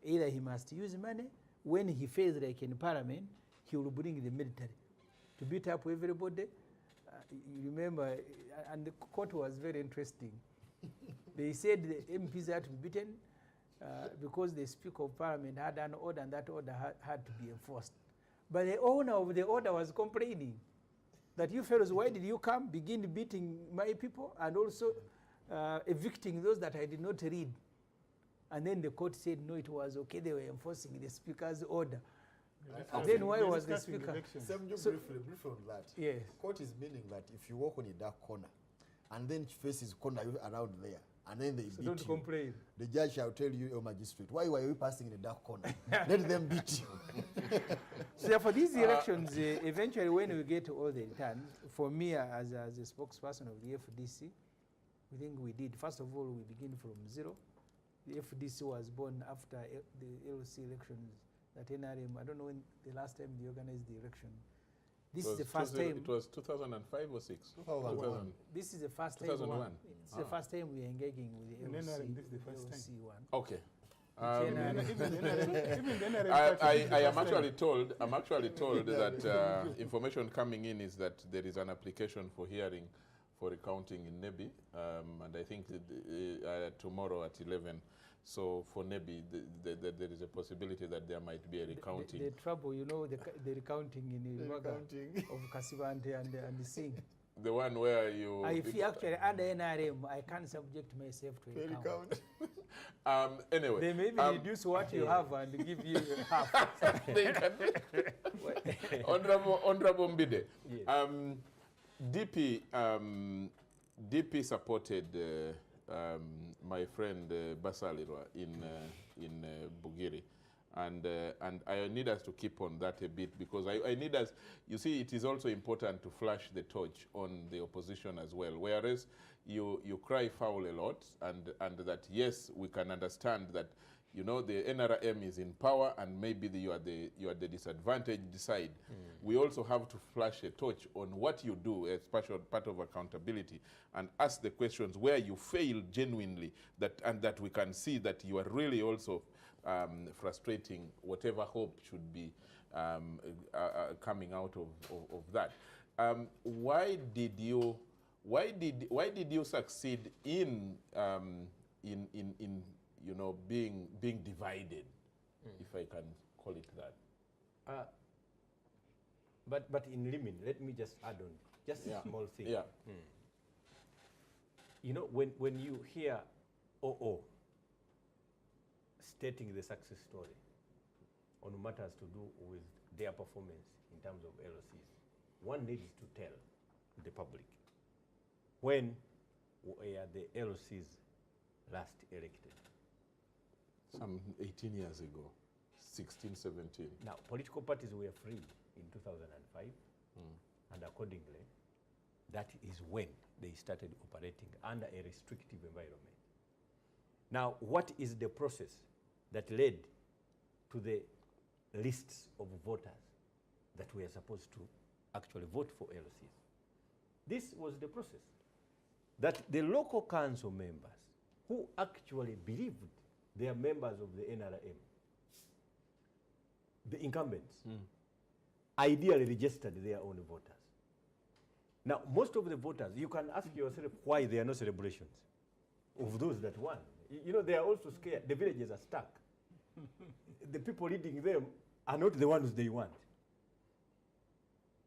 Either he must use money. When he fails like in Parliament, he will bring the military to beat up everybody. You remember, and the court was very interesting. They said the MPs had to be beaten because the Speaker of Parliament had an order, and that order had to be enforced. But the owner of the order was complaining that you fellows, why did you come, begin beating my people, and also evicting those that I did not read? And then the court said, no, it was okay, they were enforcing the Speaker's order. Then why was the Speaker? So, briefly on that. Yes. Court is meaning that if you walk on a dark corner, and then faces corner around there, and then they beat don't you. complain. The judge shall tell you, your magistrate, why were you passing in the dark corner? Let them beat you. So for these elections, eventually when we get to all the returns, for me as a spokesperson of the FDC, we think we did. First of all, we begin from 0. The FDC was born after the LC elections that NRM, I don't know when the last time they organized the election. This is the first time. It was 2005 or 6? 2001. This is the first time. 2001. It's the first time we are engaging with the LC. This is the first time. LC1. Okay. I am actually told that information coming in is that there is an application for hearing for recounting in Nebi, and I think tomorrow at 11. So for Nebi, there is a possibility that there might be a recounting. The trouble, you know, the recounting in Iwaga of Kasivante and the Singh. The one where you... I feel actually under NRM, I can't subject myself to a recount. Anyway. They maybe reduce what you have and give you half. They can. Honorable Mbidde, Yes. DP supported my friend Basalirwa in Bugiri. And I need us to keep on that a bit, because I need us, you see, it is also important to flash the torch on the opposition as well. Whereas you cry foul a lot, and that, yes, we can understand that, you know, the NRM is in power and maybe you are the disadvantaged side. We also have to flash a torch on what you do as part of accountability, and ask the questions where you fail genuinely, and that we can see that you are really also frustrating whatever hope should be coming out of that. Why did you succeed in you know, being divided, if I can call it that? But in limit, let me just add on just a small thing. Yeah. You know, when you hear OO stating the success story on matters to do with their performance in terms of LOCs, one needs to tell the public, when were the LOCs last elected? Some 18 years ago, 16, 17. Now, political parties were free in 2005, and accordingly, that is when they started operating under a restrictive environment. Now, what is the process that led to the lists of voters that were supposed to actually vote for LOCs? This was the process that the local council members who actually believed they are members of the NRM, the incumbents, ideally registered their own voters. Now, most of the voters, you can ask yourself why there are no celebrations of those that won. You know, they are also scared. The villages are stuck. The people leading them are not the ones they want.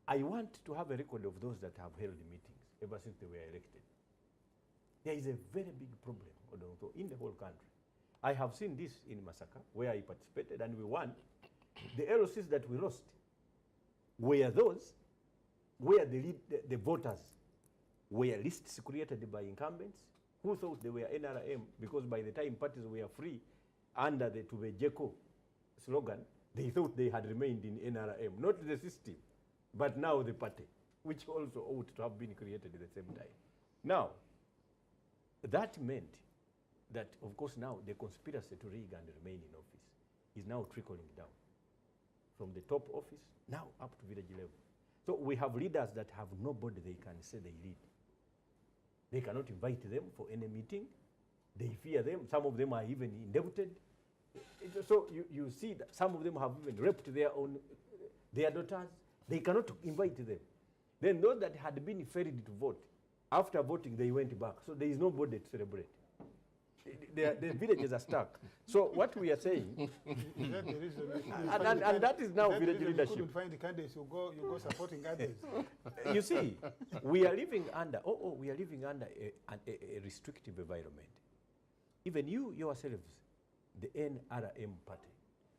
I want to have a record of those that have held meetings ever since they were elected. There is a very big problem, Odongtho, in the whole country. I have seen this in Masaka, where I participated and we won. The LOCs that we lost were those where the voters were lists created by incumbents who thought they were NRM, because by the time parties were free under the Tubejeko slogan, they thought they had remained in NRM, not the system, but now the party, which also ought to have been created at the same time. Now, that meant that, of course, now the conspiracy to rig and remain in office is now trickling down from the top office now up to village level. So we have leaders that have nobody they can say they lead. They cannot invite them for any meeting. They fear them. Some of them are even indebted. So you see that some of them have even raped their daughters. They cannot invite them. Then those that had been ferried to vote, after voting they went back. So there is nobody to celebrate. The villages are stuck. So what we are saying, and that is now village leadership. You couldn't find the candidates, you go supporting others. You see, we are living under a restrictive environment. Even you yourselves, the NRM party,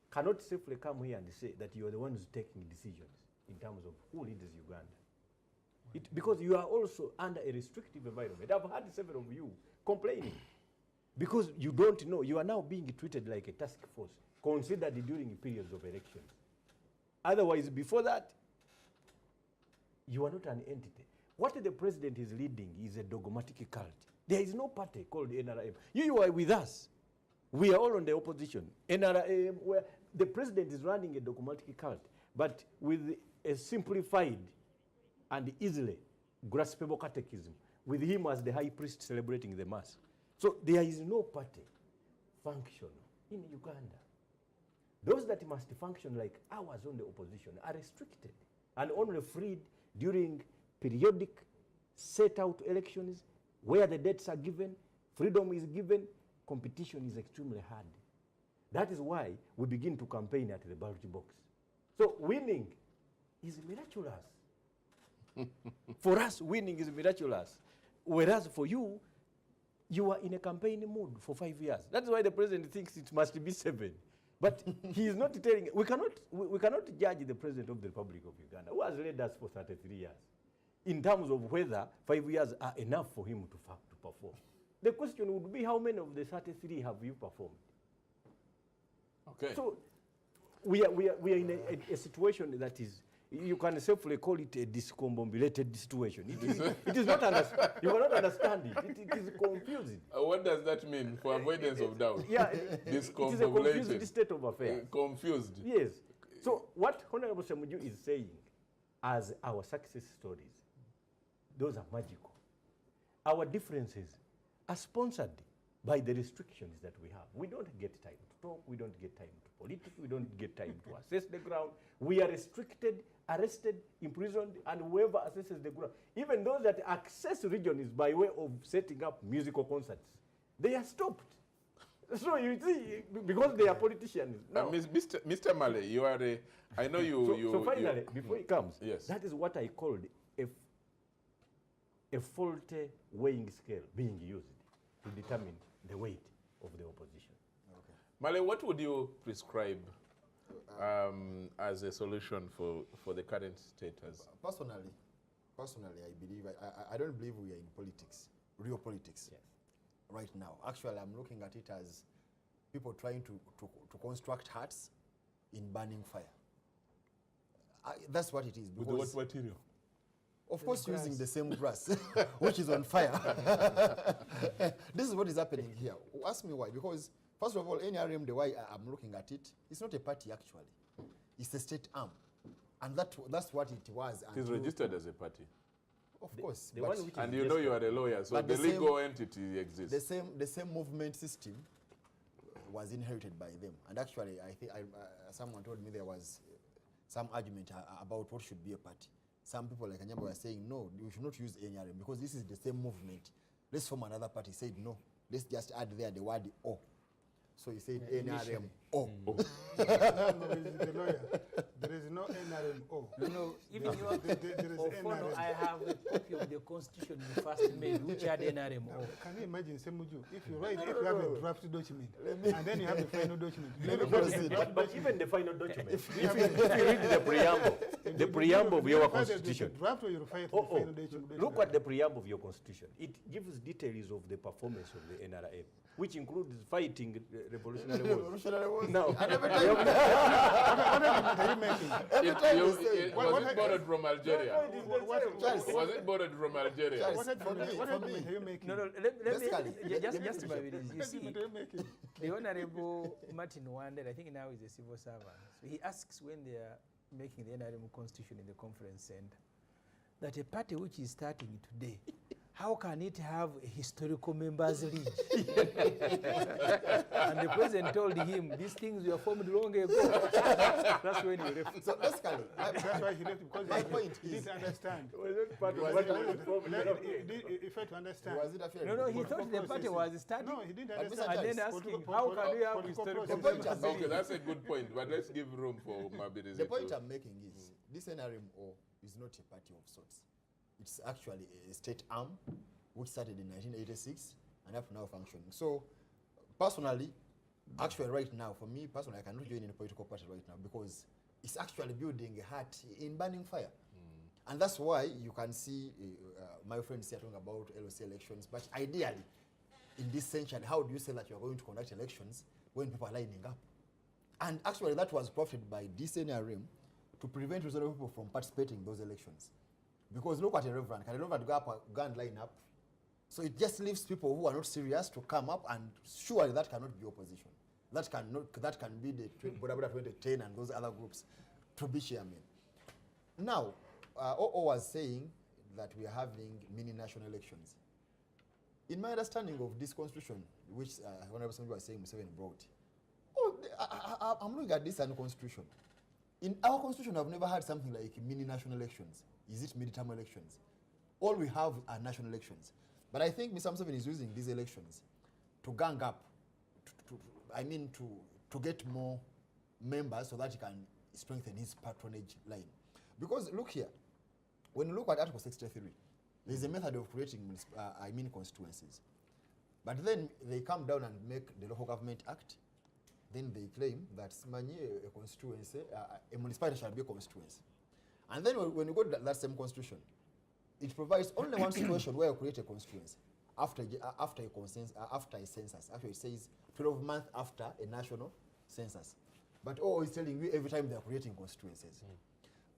cannot safely come here and say that you are the ones taking decisions in terms of who leads Uganda. Because you are also under a restrictive environment. I've heard several of you complaining. Because you don't know, you are now being treated like a task force, considered during periods of elections. Otherwise, before that, you are not an entity. What the president is leading is a dogmatic cult. There is no party called NRM. You are with us. We are all on the opposition. NRM, where the president is running a dogmatic cult, but with a simplified and easily graspable catechism, with him as the high priest celebrating the mass. So there is no party function in Uganda. Those that must function like ours on the opposition are restricted and only freed during periodic set out elections where the dates are given, freedom is given, competition is extremely hard. That is why we begin to campaign at the ballot box. So winning is miraculous. For us, winning is miraculous. Whereas for you, you are in a campaign mood for 5 years. That's why the president thinks it must be 7. But he is not telling, we cannot judge the president of the Republic of Uganda, who has led us for 33 years, in terms of whether 5 years are enough for him to perform. The question would be, how many of the 33 have you performed? Okay. So we are in a situation that is, you can safely call it a discombobulated situation. It is not you cannot understand it. It is confusing. What does that mean for avoidance of doubt? Yeah, it is a confused state of affairs. Confused. Yes. So what Honorable Semujju is saying as our success stories, those are magical. Our differences are sponsored by the restrictions that we have. We don't get time to talk, we don't get time to politic, we don't get time to assess the ground. We are restricted, arrested, imprisoned, and whoever assesses the ground, even those that access regions by way of setting up musical concerts, they are stopped. So you see, because they are politicians. Now, Mr. Male, you are a, I know you... So finally, before he comes, yes. That is what I called a faulty weighing scale being used to determine the weight of the opposition. Okay. Male, what would you prescribe as a solution for the current status? Personally, I believe, I don't believe we are in politics, real politics, yes, right now. Actually, I'm looking at it as people trying to construct huts in burning fire. That's what it is. With what material? Of course, using the same grass, which is on fire. This is what is happening here. Ask me why. Because, first of all, NRM, the way I'm looking at it, it's not a party, actually. It's a state arm. And that's what it was. It is registered as a party. Of course. And you know you are a lawyer, so the legal entity exists. The same movement system was inherited by them. And actually, I think someone told me there was some argument about what should be a party. Some people like Anyamba were saying, no, we should not use NRM because this is the same movement. Let's form another party. He said, no, let's just add there the word O. So he said NRM O. No, the lawyer. There is no NRM O. No, even there is NRM. I have a copy of the constitution you first made, which had NRM O. Can you imagine, Semujju, if you write, you have a draft document, and then you have the final document. But even the final document, if you read the preamble of your constitution, draft or you refer to the final document. Look at the preamble of your constitution. It gives details of the performance of the NRM, which includes fighting revolutionary wars. Now, What are you making? Was it borrowed from Algeria? Was it borrowed from Algeria? What argument are you making? No, just Mabirizi. You see, the Honorable Martin Wandel, I think now is a civil servant. So he asks when they are making the NRM constitution in the conference center, that a party which is starting today, how can it have a historical members league? And the president told him, these things were formed long ago. That's when he left. So basically, That's why he left, because my point he didn't understand. He failed to understand. No, he thought the party was starting. No, he didn't But understand. And then asking, how can we have historical members Okay, league? that's a good point, but let's give room for Mabirizi. the point I'm making is this NRMO is not a party of sorts. It's actually a state arm which started in 1986 and up to now functioning. So personally, actually right now, for me personally, I cannot join any political party right now because it's actually building a heart in burning fire. And that's why you can see my friends here talking about LOC elections, but ideally, in this century, how do you say that you are going to conduct elections when people are lining up? And actually that was profited by this NRM to prevent reasonable people from participating in those elections. Because look at a reverend, can a reverend go and line up? So it just leaves people who are not serious to come up, and surely that cannot be opposition. That can be the 2010 and those other groups to be chairman. Now, OO was saying that we are having mini national elections. In my understanding of this constitution, which Honorable Semujju was saying Museveni brought, I'm looking at this and constitution. In our constitution, I've never had something like mini national elections. Is it midterm elections? all we have are national elections. But I think Mr. Museveni is using these elections to gang up, to get more members so that he can strengthen his patronage line. Because look here, when you look at Article 63, there's a method of creating constituencies. But then they come down and make the Local Government Act. Then they claim that a constituency, a municipality shall be a constituency. And then when you go to that same constitution, it provides only one situation where you create a constituency after a census. Actually, it says 12 months after a national census. But it's telling you every time they are creating constituencies.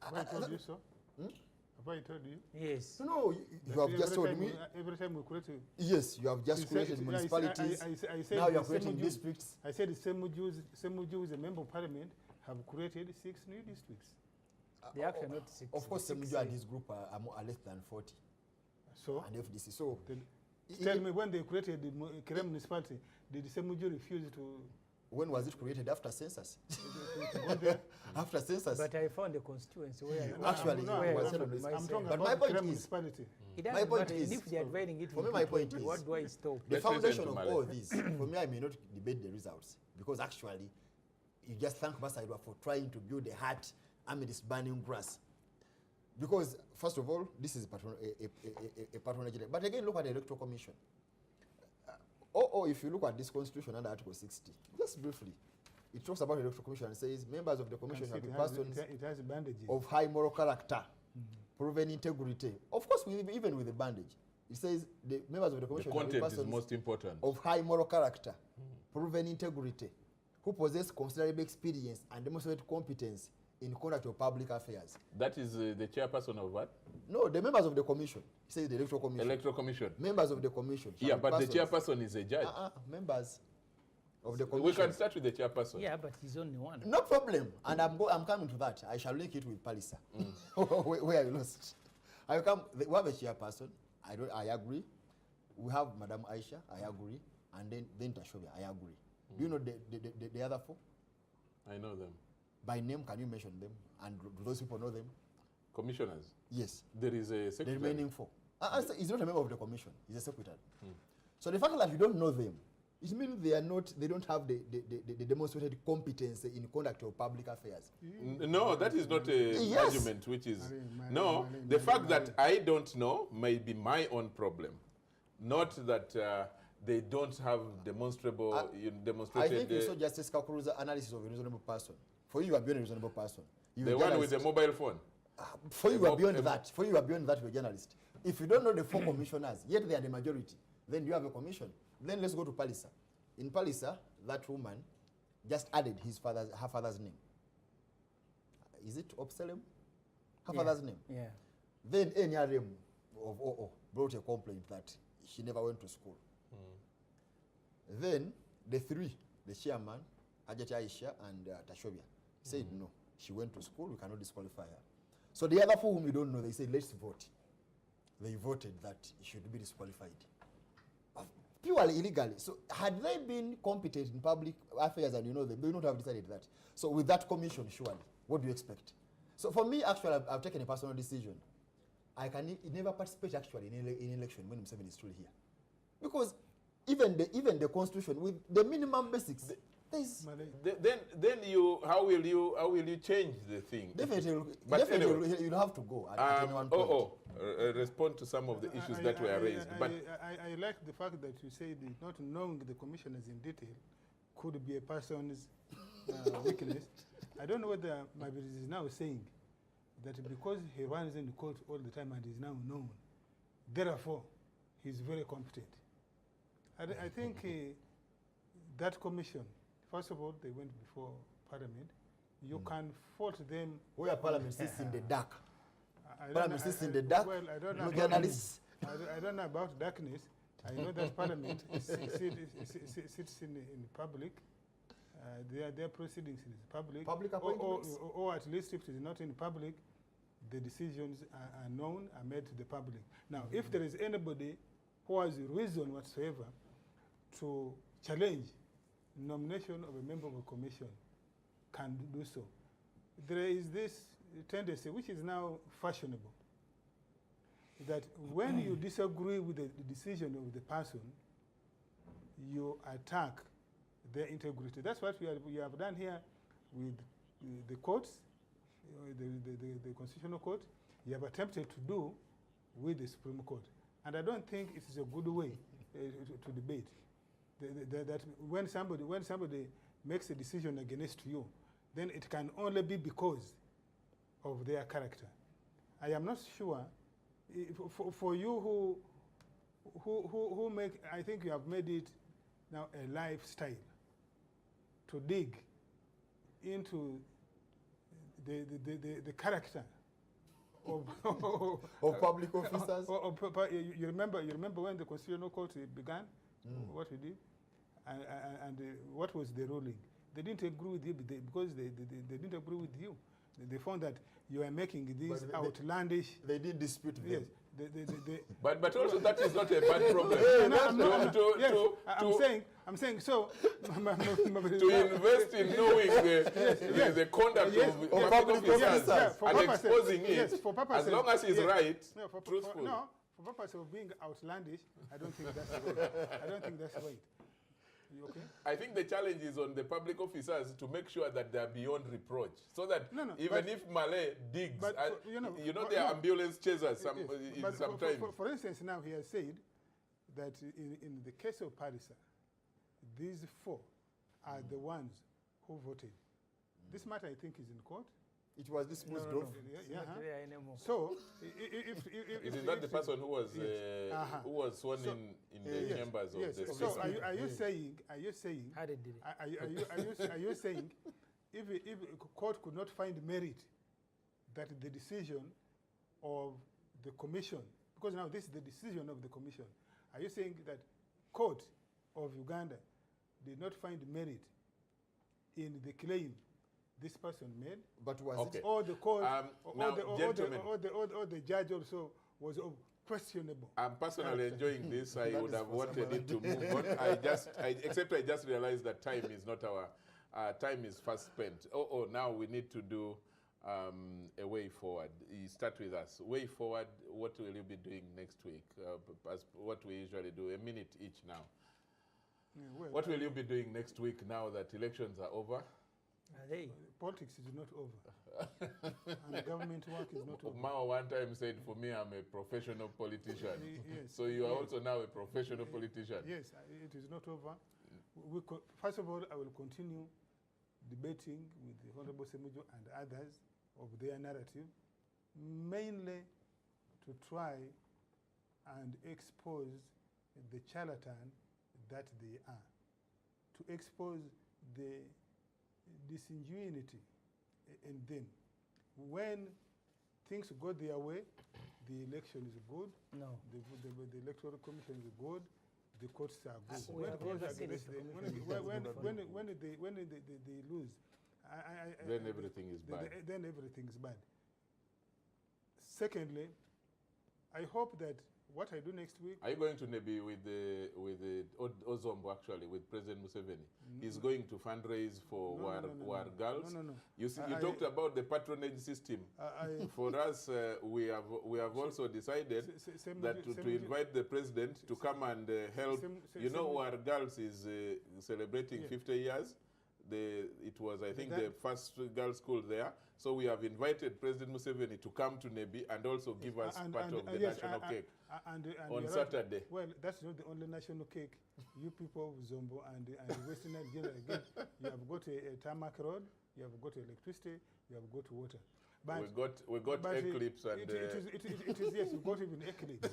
Have I told you so? Have I told you? Yes. No, you have just told me. Every time we create Yes, you have just created municipalities. I said now you are creating districts. I said Semujju is a member of parliament, have created 6 new districts. They actually not 6. Of course, Semujju and his group are less than 40. So? And FDC. So, tell me, when they created the Kerem municipality, did Semujju refuse to... When was it created? After census. After census. But I found a constituency where... Actually, I'm talking but about my point Kerem is, municipality. It my doesn't point matter. is, If they are dividing it, for me, my point is, what do I stop? the Let's foundation listen of to all this, for me, I may not debate the results, because actually, you just thank Basaidwa for trying to build a hut amid this burning grass. Because, first of all, this is a patronage. But again, look at the Electoral Commission. If you look at this constitution under Article 60, just briefly, it talks about the Electoral Commission and says members of the commission shall be persons of high moral character, proven integrity. Of course, even with the bandage, it says the members of the commission shall be persons is most important. of high moral character, proven integrity, who possess considerable experience and demonstrate competence in conduct of public affairs. That is the chairperson of what? No, the members of the commission. It says the Electoral Commission. Electoral Commission. Members of the commission. Yeah, but the chairperson is a judge. Members of the commission. We can start with the chairperson. Yeah, but he's only one. No problem. And I'm coming to that. I shall link it with Palisa. Where I lost. We have a chairperson. I agree. We have Madam Aisha. I agree. And then Tashobia. I agree. Do you know the other 4? I know them. By name, can you mention them? And do those people know them? Commissioners? Yes. There is a secretary. The remaining 4. He's not a member of the commission. He's a secretary. So the fact that you don't know them, it means they don't have the demonstrated competence in conduct of public affairs. No, that is not a argument which is... No, the fact that I don't know may be my own problem. Not that they don't have demonstrable... demonstrated... I think you saw Justice Kakuru's analysis of a reasonable person. For you are beyond a reasonable person. The one with the mobile phone? For you are beyond that. For you are beyond that, you're a journalist. If you don't know the 4 commissioners, yet they are the majority, then you have a commission. Then let's go to Palisa. In Palisa, that woman just added her father's name. Is it Opselem? Her father's name. Yeah. Then NRM of OO brought a complaint that she never went to school. Then the 3, the chairman, Ajati Aisha and Tashobia, said no, she went to school, we cannot disqualify her. So the other 4 whom you don't know, they said let's vote. They voted that she should be disqualified. Purely illegally. So had they been competent in public affairs and you know them, they would not have decided that. So with that commission, surely, what do you expect? So for me, actually, I've taken a personal decision. I can never participate actually in election when Museveni is truly here. Because even the constitution with the minimum basics, then how will you change the thing? Definitely, anyway, you'll have to go at any one point. Respond to some of the issues that were raised. I like the fact that you say that not knowing the commissioners in detail could be a person's weakness. I don't know whether Mabirizi is now saying that because he runs in the court all the time and is now known, therefore he's very competent. I think that commission, first of all, they went before Parliament. You can fault them. Where Parliament sits in the dark. Parliament sits in the dark. Well, I don't know. No journalists. I don't know about darkness. I know that Parliament sits in public. Their proceedings in public. Public appointments. Or at least if it is not in public, the decisions are known, are made to the public. Now, if there is anybody who has a reason whatsoever to challenge nomination of a member of a commission, can do so. There is this tendency, which is now fashionable. that when you disagree with the decision of the person, you attack their integrity. That's what we have done here with the courts, the Constitutional Court. You have attempted to do with the Supreme Court. And I don't think it is a good way to debate. That when somebody makes a decision against you, then it can only be because of their character. I am not sure for you who make, I think you have made it now a lifestyle to dig into the character of public officers. You remember when the Constitutional Court began, what we did, and what was the ruling? They didn't agree with you because they didn't agree with you. They found that you are making these outlandish. They did dispute them. Yes. But also that is not a bad problem. I'm saying so. To invest in knowing the conduct of public officers and exposing it, as long as it's right, truthful. No, for purpose of being outlandish, I don't think that's right. I don't think that's right. You okay? I think the challenge is on the public officers to make sure that they are beyond reproach, so that even if Malay digs, they are ambulance chasers sometimes. For instance, now he has said that in the case of Parisa, these 4 are the ones who voted. This matter, I think, is in court. It was dismissed. So, is it not the person who was sworn in the chambers of the? So, are you saying if a court could not find merit that the decision of the commission, because now this is the decision of the commission, are you saying that court of Uganda did not find merit in the claim this person made? But was it or the court, or the judge also was questionable? I'm personally enjoying this. I would have wanted it to move on. Except I just realized that time is not our time is fast spent. Now we need to do a way forward. You start with us. Way forward, what will you be doing next week? As what we usually do, a minute each now. What will you be doing next week now that elections are over? Politics is not over. And government work is not over. Mao one time said, for me, I'm a professional politician. Yes. So you are also now a professional politician. Yes, it is not over. First of all, I will continue debating with the Hon Semujju and others of their narrative, mainly to try and expose the charlatan that they are, to expose the disingenuity in them. When things go their way, the election is good. No. The electoral commission is good. The courts are good. When they lose, then everything is bad. Then everything is bad. Secondly, I hope that what I do next week. Are you going to Nebi with Ozombo, actually, with President Museveni? He's going to fundraise for war girls. No. You talked about the patronage system. For us, we have also decided that to invite the president to come and help. War girls is celebrating 50 years. It was, I think, the first girls' school there. So we have invited President Museveni to come to Nebi and also give us part of the national cake on Saturday. Well, that's not the only national cake. You people of Zombo and Western Nigeria, again, you have got a tarmac road, you have got electricity, you have got water. But we got eclipse and... It is, yes, we got even eclipse.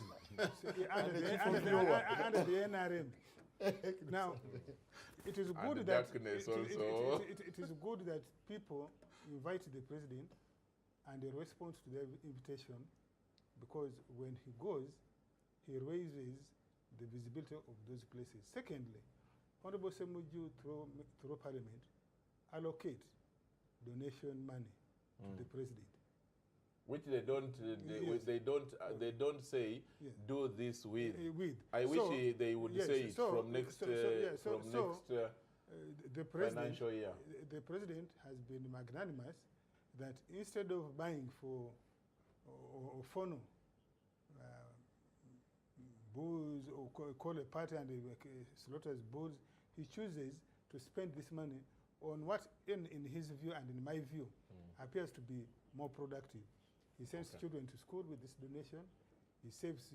Under the NRM. Now, it is good that it is good that people invite the president and they respond to their invitation, because when he goes, he raises the visibility of those places. Secondly, Hon Semujju through Parliament allocate donation money to the president, which they don't. They don't say do this with. I wish they would say it from next financial year. The president has been magnanimous that insteed of buying for or funnel bulls or call a party and he slaughters bulls. He chooses to spend this money on what, in his view and in my view, appears to be more productive. He sends children to school with this donation. He saves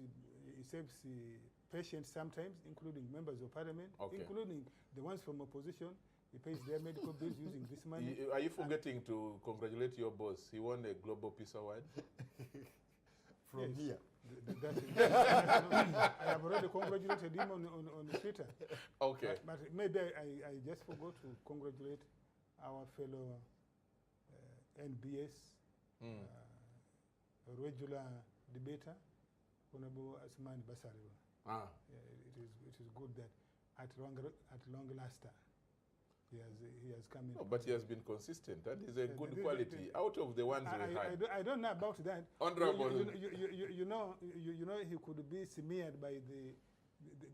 patients sometimes, including members of parliament, including the ones from opposition. He pays their medical bills using this money. Are you forgetting to congratulate your boss? He won a Global Peace Award. From here. I have already congratulated him on Twitter. Okay. But maybe I just forgot to congratulate our fellow NBS regular debater, Honorable Asman Basari. It is good that at long last he has come in. No, but he has been consistent. That is a good quality out of the ones we had. I don't know about that. Honorable. You know he could be smeared by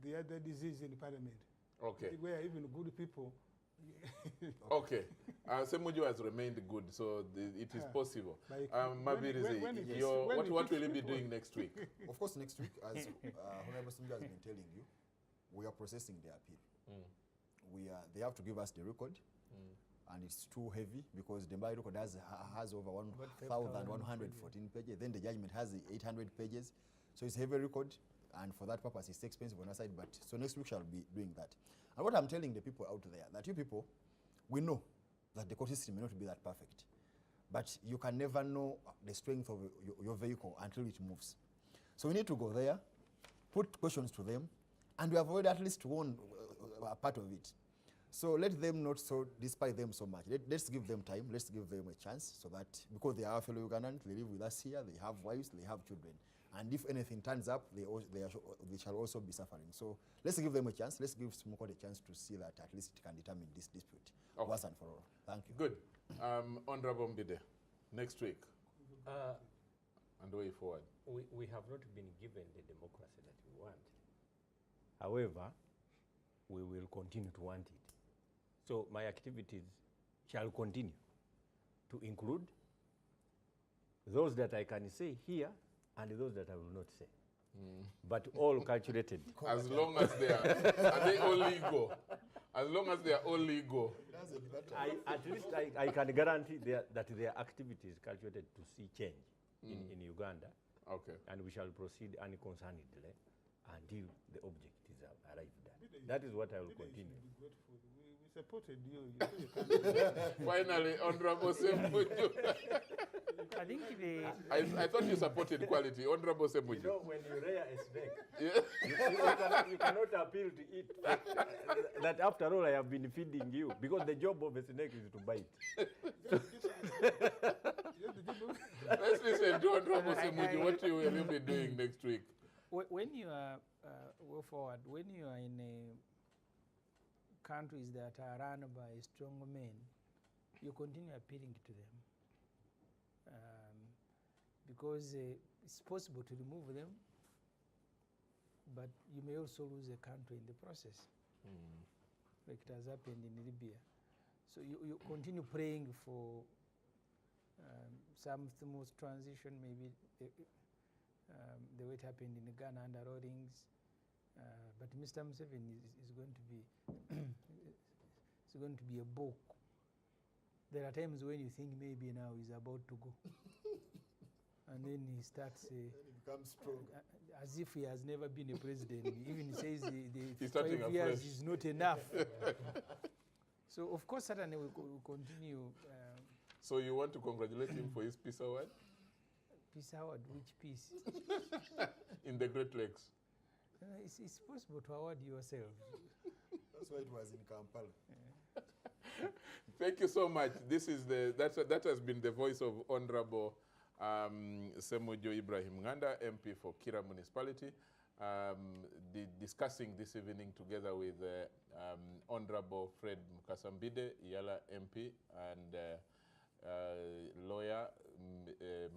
the other disease in parliament. Okay. Where even good people. Okay. Semujju has remained good, so it is possible. Mabirizi, what will you be doing next week? Of course, next week, as Honorable Semujju has been telling you, we are processing the appeal. They have to give us the record, and it's too heavy because the Mbidde record has over 1,114 pages. Then the judgment has 800 pages, so it's a heavy record, and for that purpose, it's expensive on our side. But so next week shall be doing that. And what I'm telling the people out there, that you people, we know that the court system may not be that perfect, but you can never know the strength of your vehicle until it moves. So we need to go there, put questions to them, and we have already at least won a part of it. So let them not so despise them so much. Let's give them time. Let's give them a chance so that, because they are fellow Ugandans, they live with us here, they have wives, they have children. And if anything turns up, they shall also be suffering. So let's give them a chance. Let's give Smoko a chance to see that at least it can determine this dispute once and for all. Thank you. Good. Honorable Mbidde, next week and way forward. We have not been given the democracy that we want. However, we will continue to want it. So my activities shall continue to include those that I can say here and those that I will not say. But all calculated. As long as they are they all legal? As long as they are all legal. At least I can guarantee that their activities calculated to see change in Uganda. Okay. And we shall proceed unconcernedly until the object is arrived at. That is what I will continue. We supported you. Finally, Honorable Semujju. I think I thought you supported quality. Honorable Semujju. You know, when you rear a snake, you cannot appeal to it. That after all, I have been feeding you, because the job of a snake is to bite. Let's listen to Honorable Semujju. What will you be doing next week? When you are, go forward, when you are in countries that are run by strong men, you continue appealing to them. Because it's possible to remove them, but you may also lose a country in the process, like it has happened in Libya. So you continue praying for some smooth transition, maybe the way it happened in Ghana under Rawlings. But Mr. Museveni is going to be it's going to be a book. There are times when you think maybe now he's about to go. And then he starts he becomes strong. As if he has never been a president. He even says the 5 afresh. years is not enough. So of course certainly we will continue. So you want to congratulate him for his Peace Award? Peace Award, which peace? In the Great Lakes. It's possible to award yourself. That's why it was in Kampala. Yeah. Thank you so much. This is that has been the voice of Honorable Semujju Ibrahim Nganda, MP for Kira Municipality, discussing this evening together with Honorable Fred Mbidde, Yala MP, and lawyer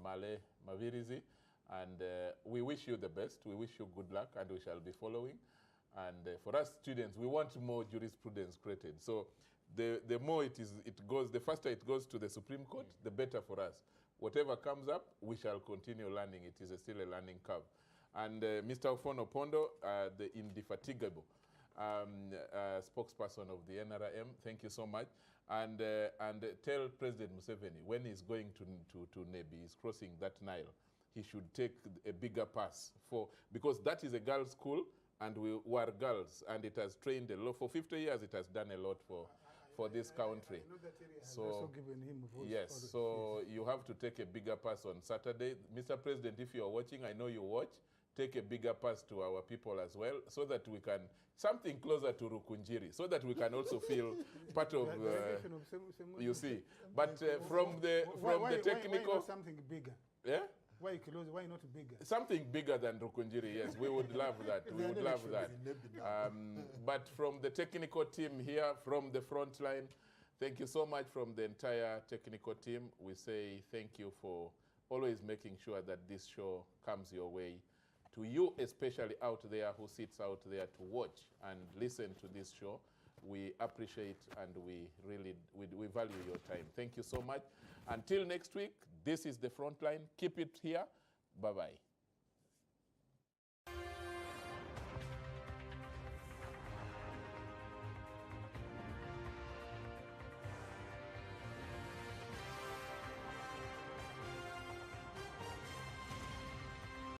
Male Mabirizi. And we wish you the best. We wish you good luck, and we shall be following. And for us students, we want more jurisprudence created. So the more it goes, the faster it goes to the Supreme Court, the better for us. Whatever comes up, we shall continue learning. It is still a learning curve. And Mr. Ofono Pondo, the indefatigable spokesperson of the NRM, thank you so much. And tell President Museveni when he's going to Nebi, he's crossing that Nile, he should take a bigger pass because that is a girls' school, and we were girls, and it has trained a lot. For 50 years, it has done a lot for this country. I know that area has So, also given him votes. yes, so you have to take a bigger pass on Saturday. Mr. President, if you're watching, I know you watch, take a bigger pass to our people as well, so that we can, something closer to Rukunjiri, so that we can also feel part of, you see. But from the technical... Why not something bigger? Yeah? Why close? Why not bigger? Something bigger than Rukunjiri, yes. We would love that. We would love that. But from the technical team here, from the front line, thank you so much from the entire technical team. We say thank you for always making sure that this show comes your way. To you, especially out there who sits out there to watch and listen to this show, we appreciate and we really we value your time. Thank you so much. Until next week, this is the Frontline. Keep it here. Bye-bye.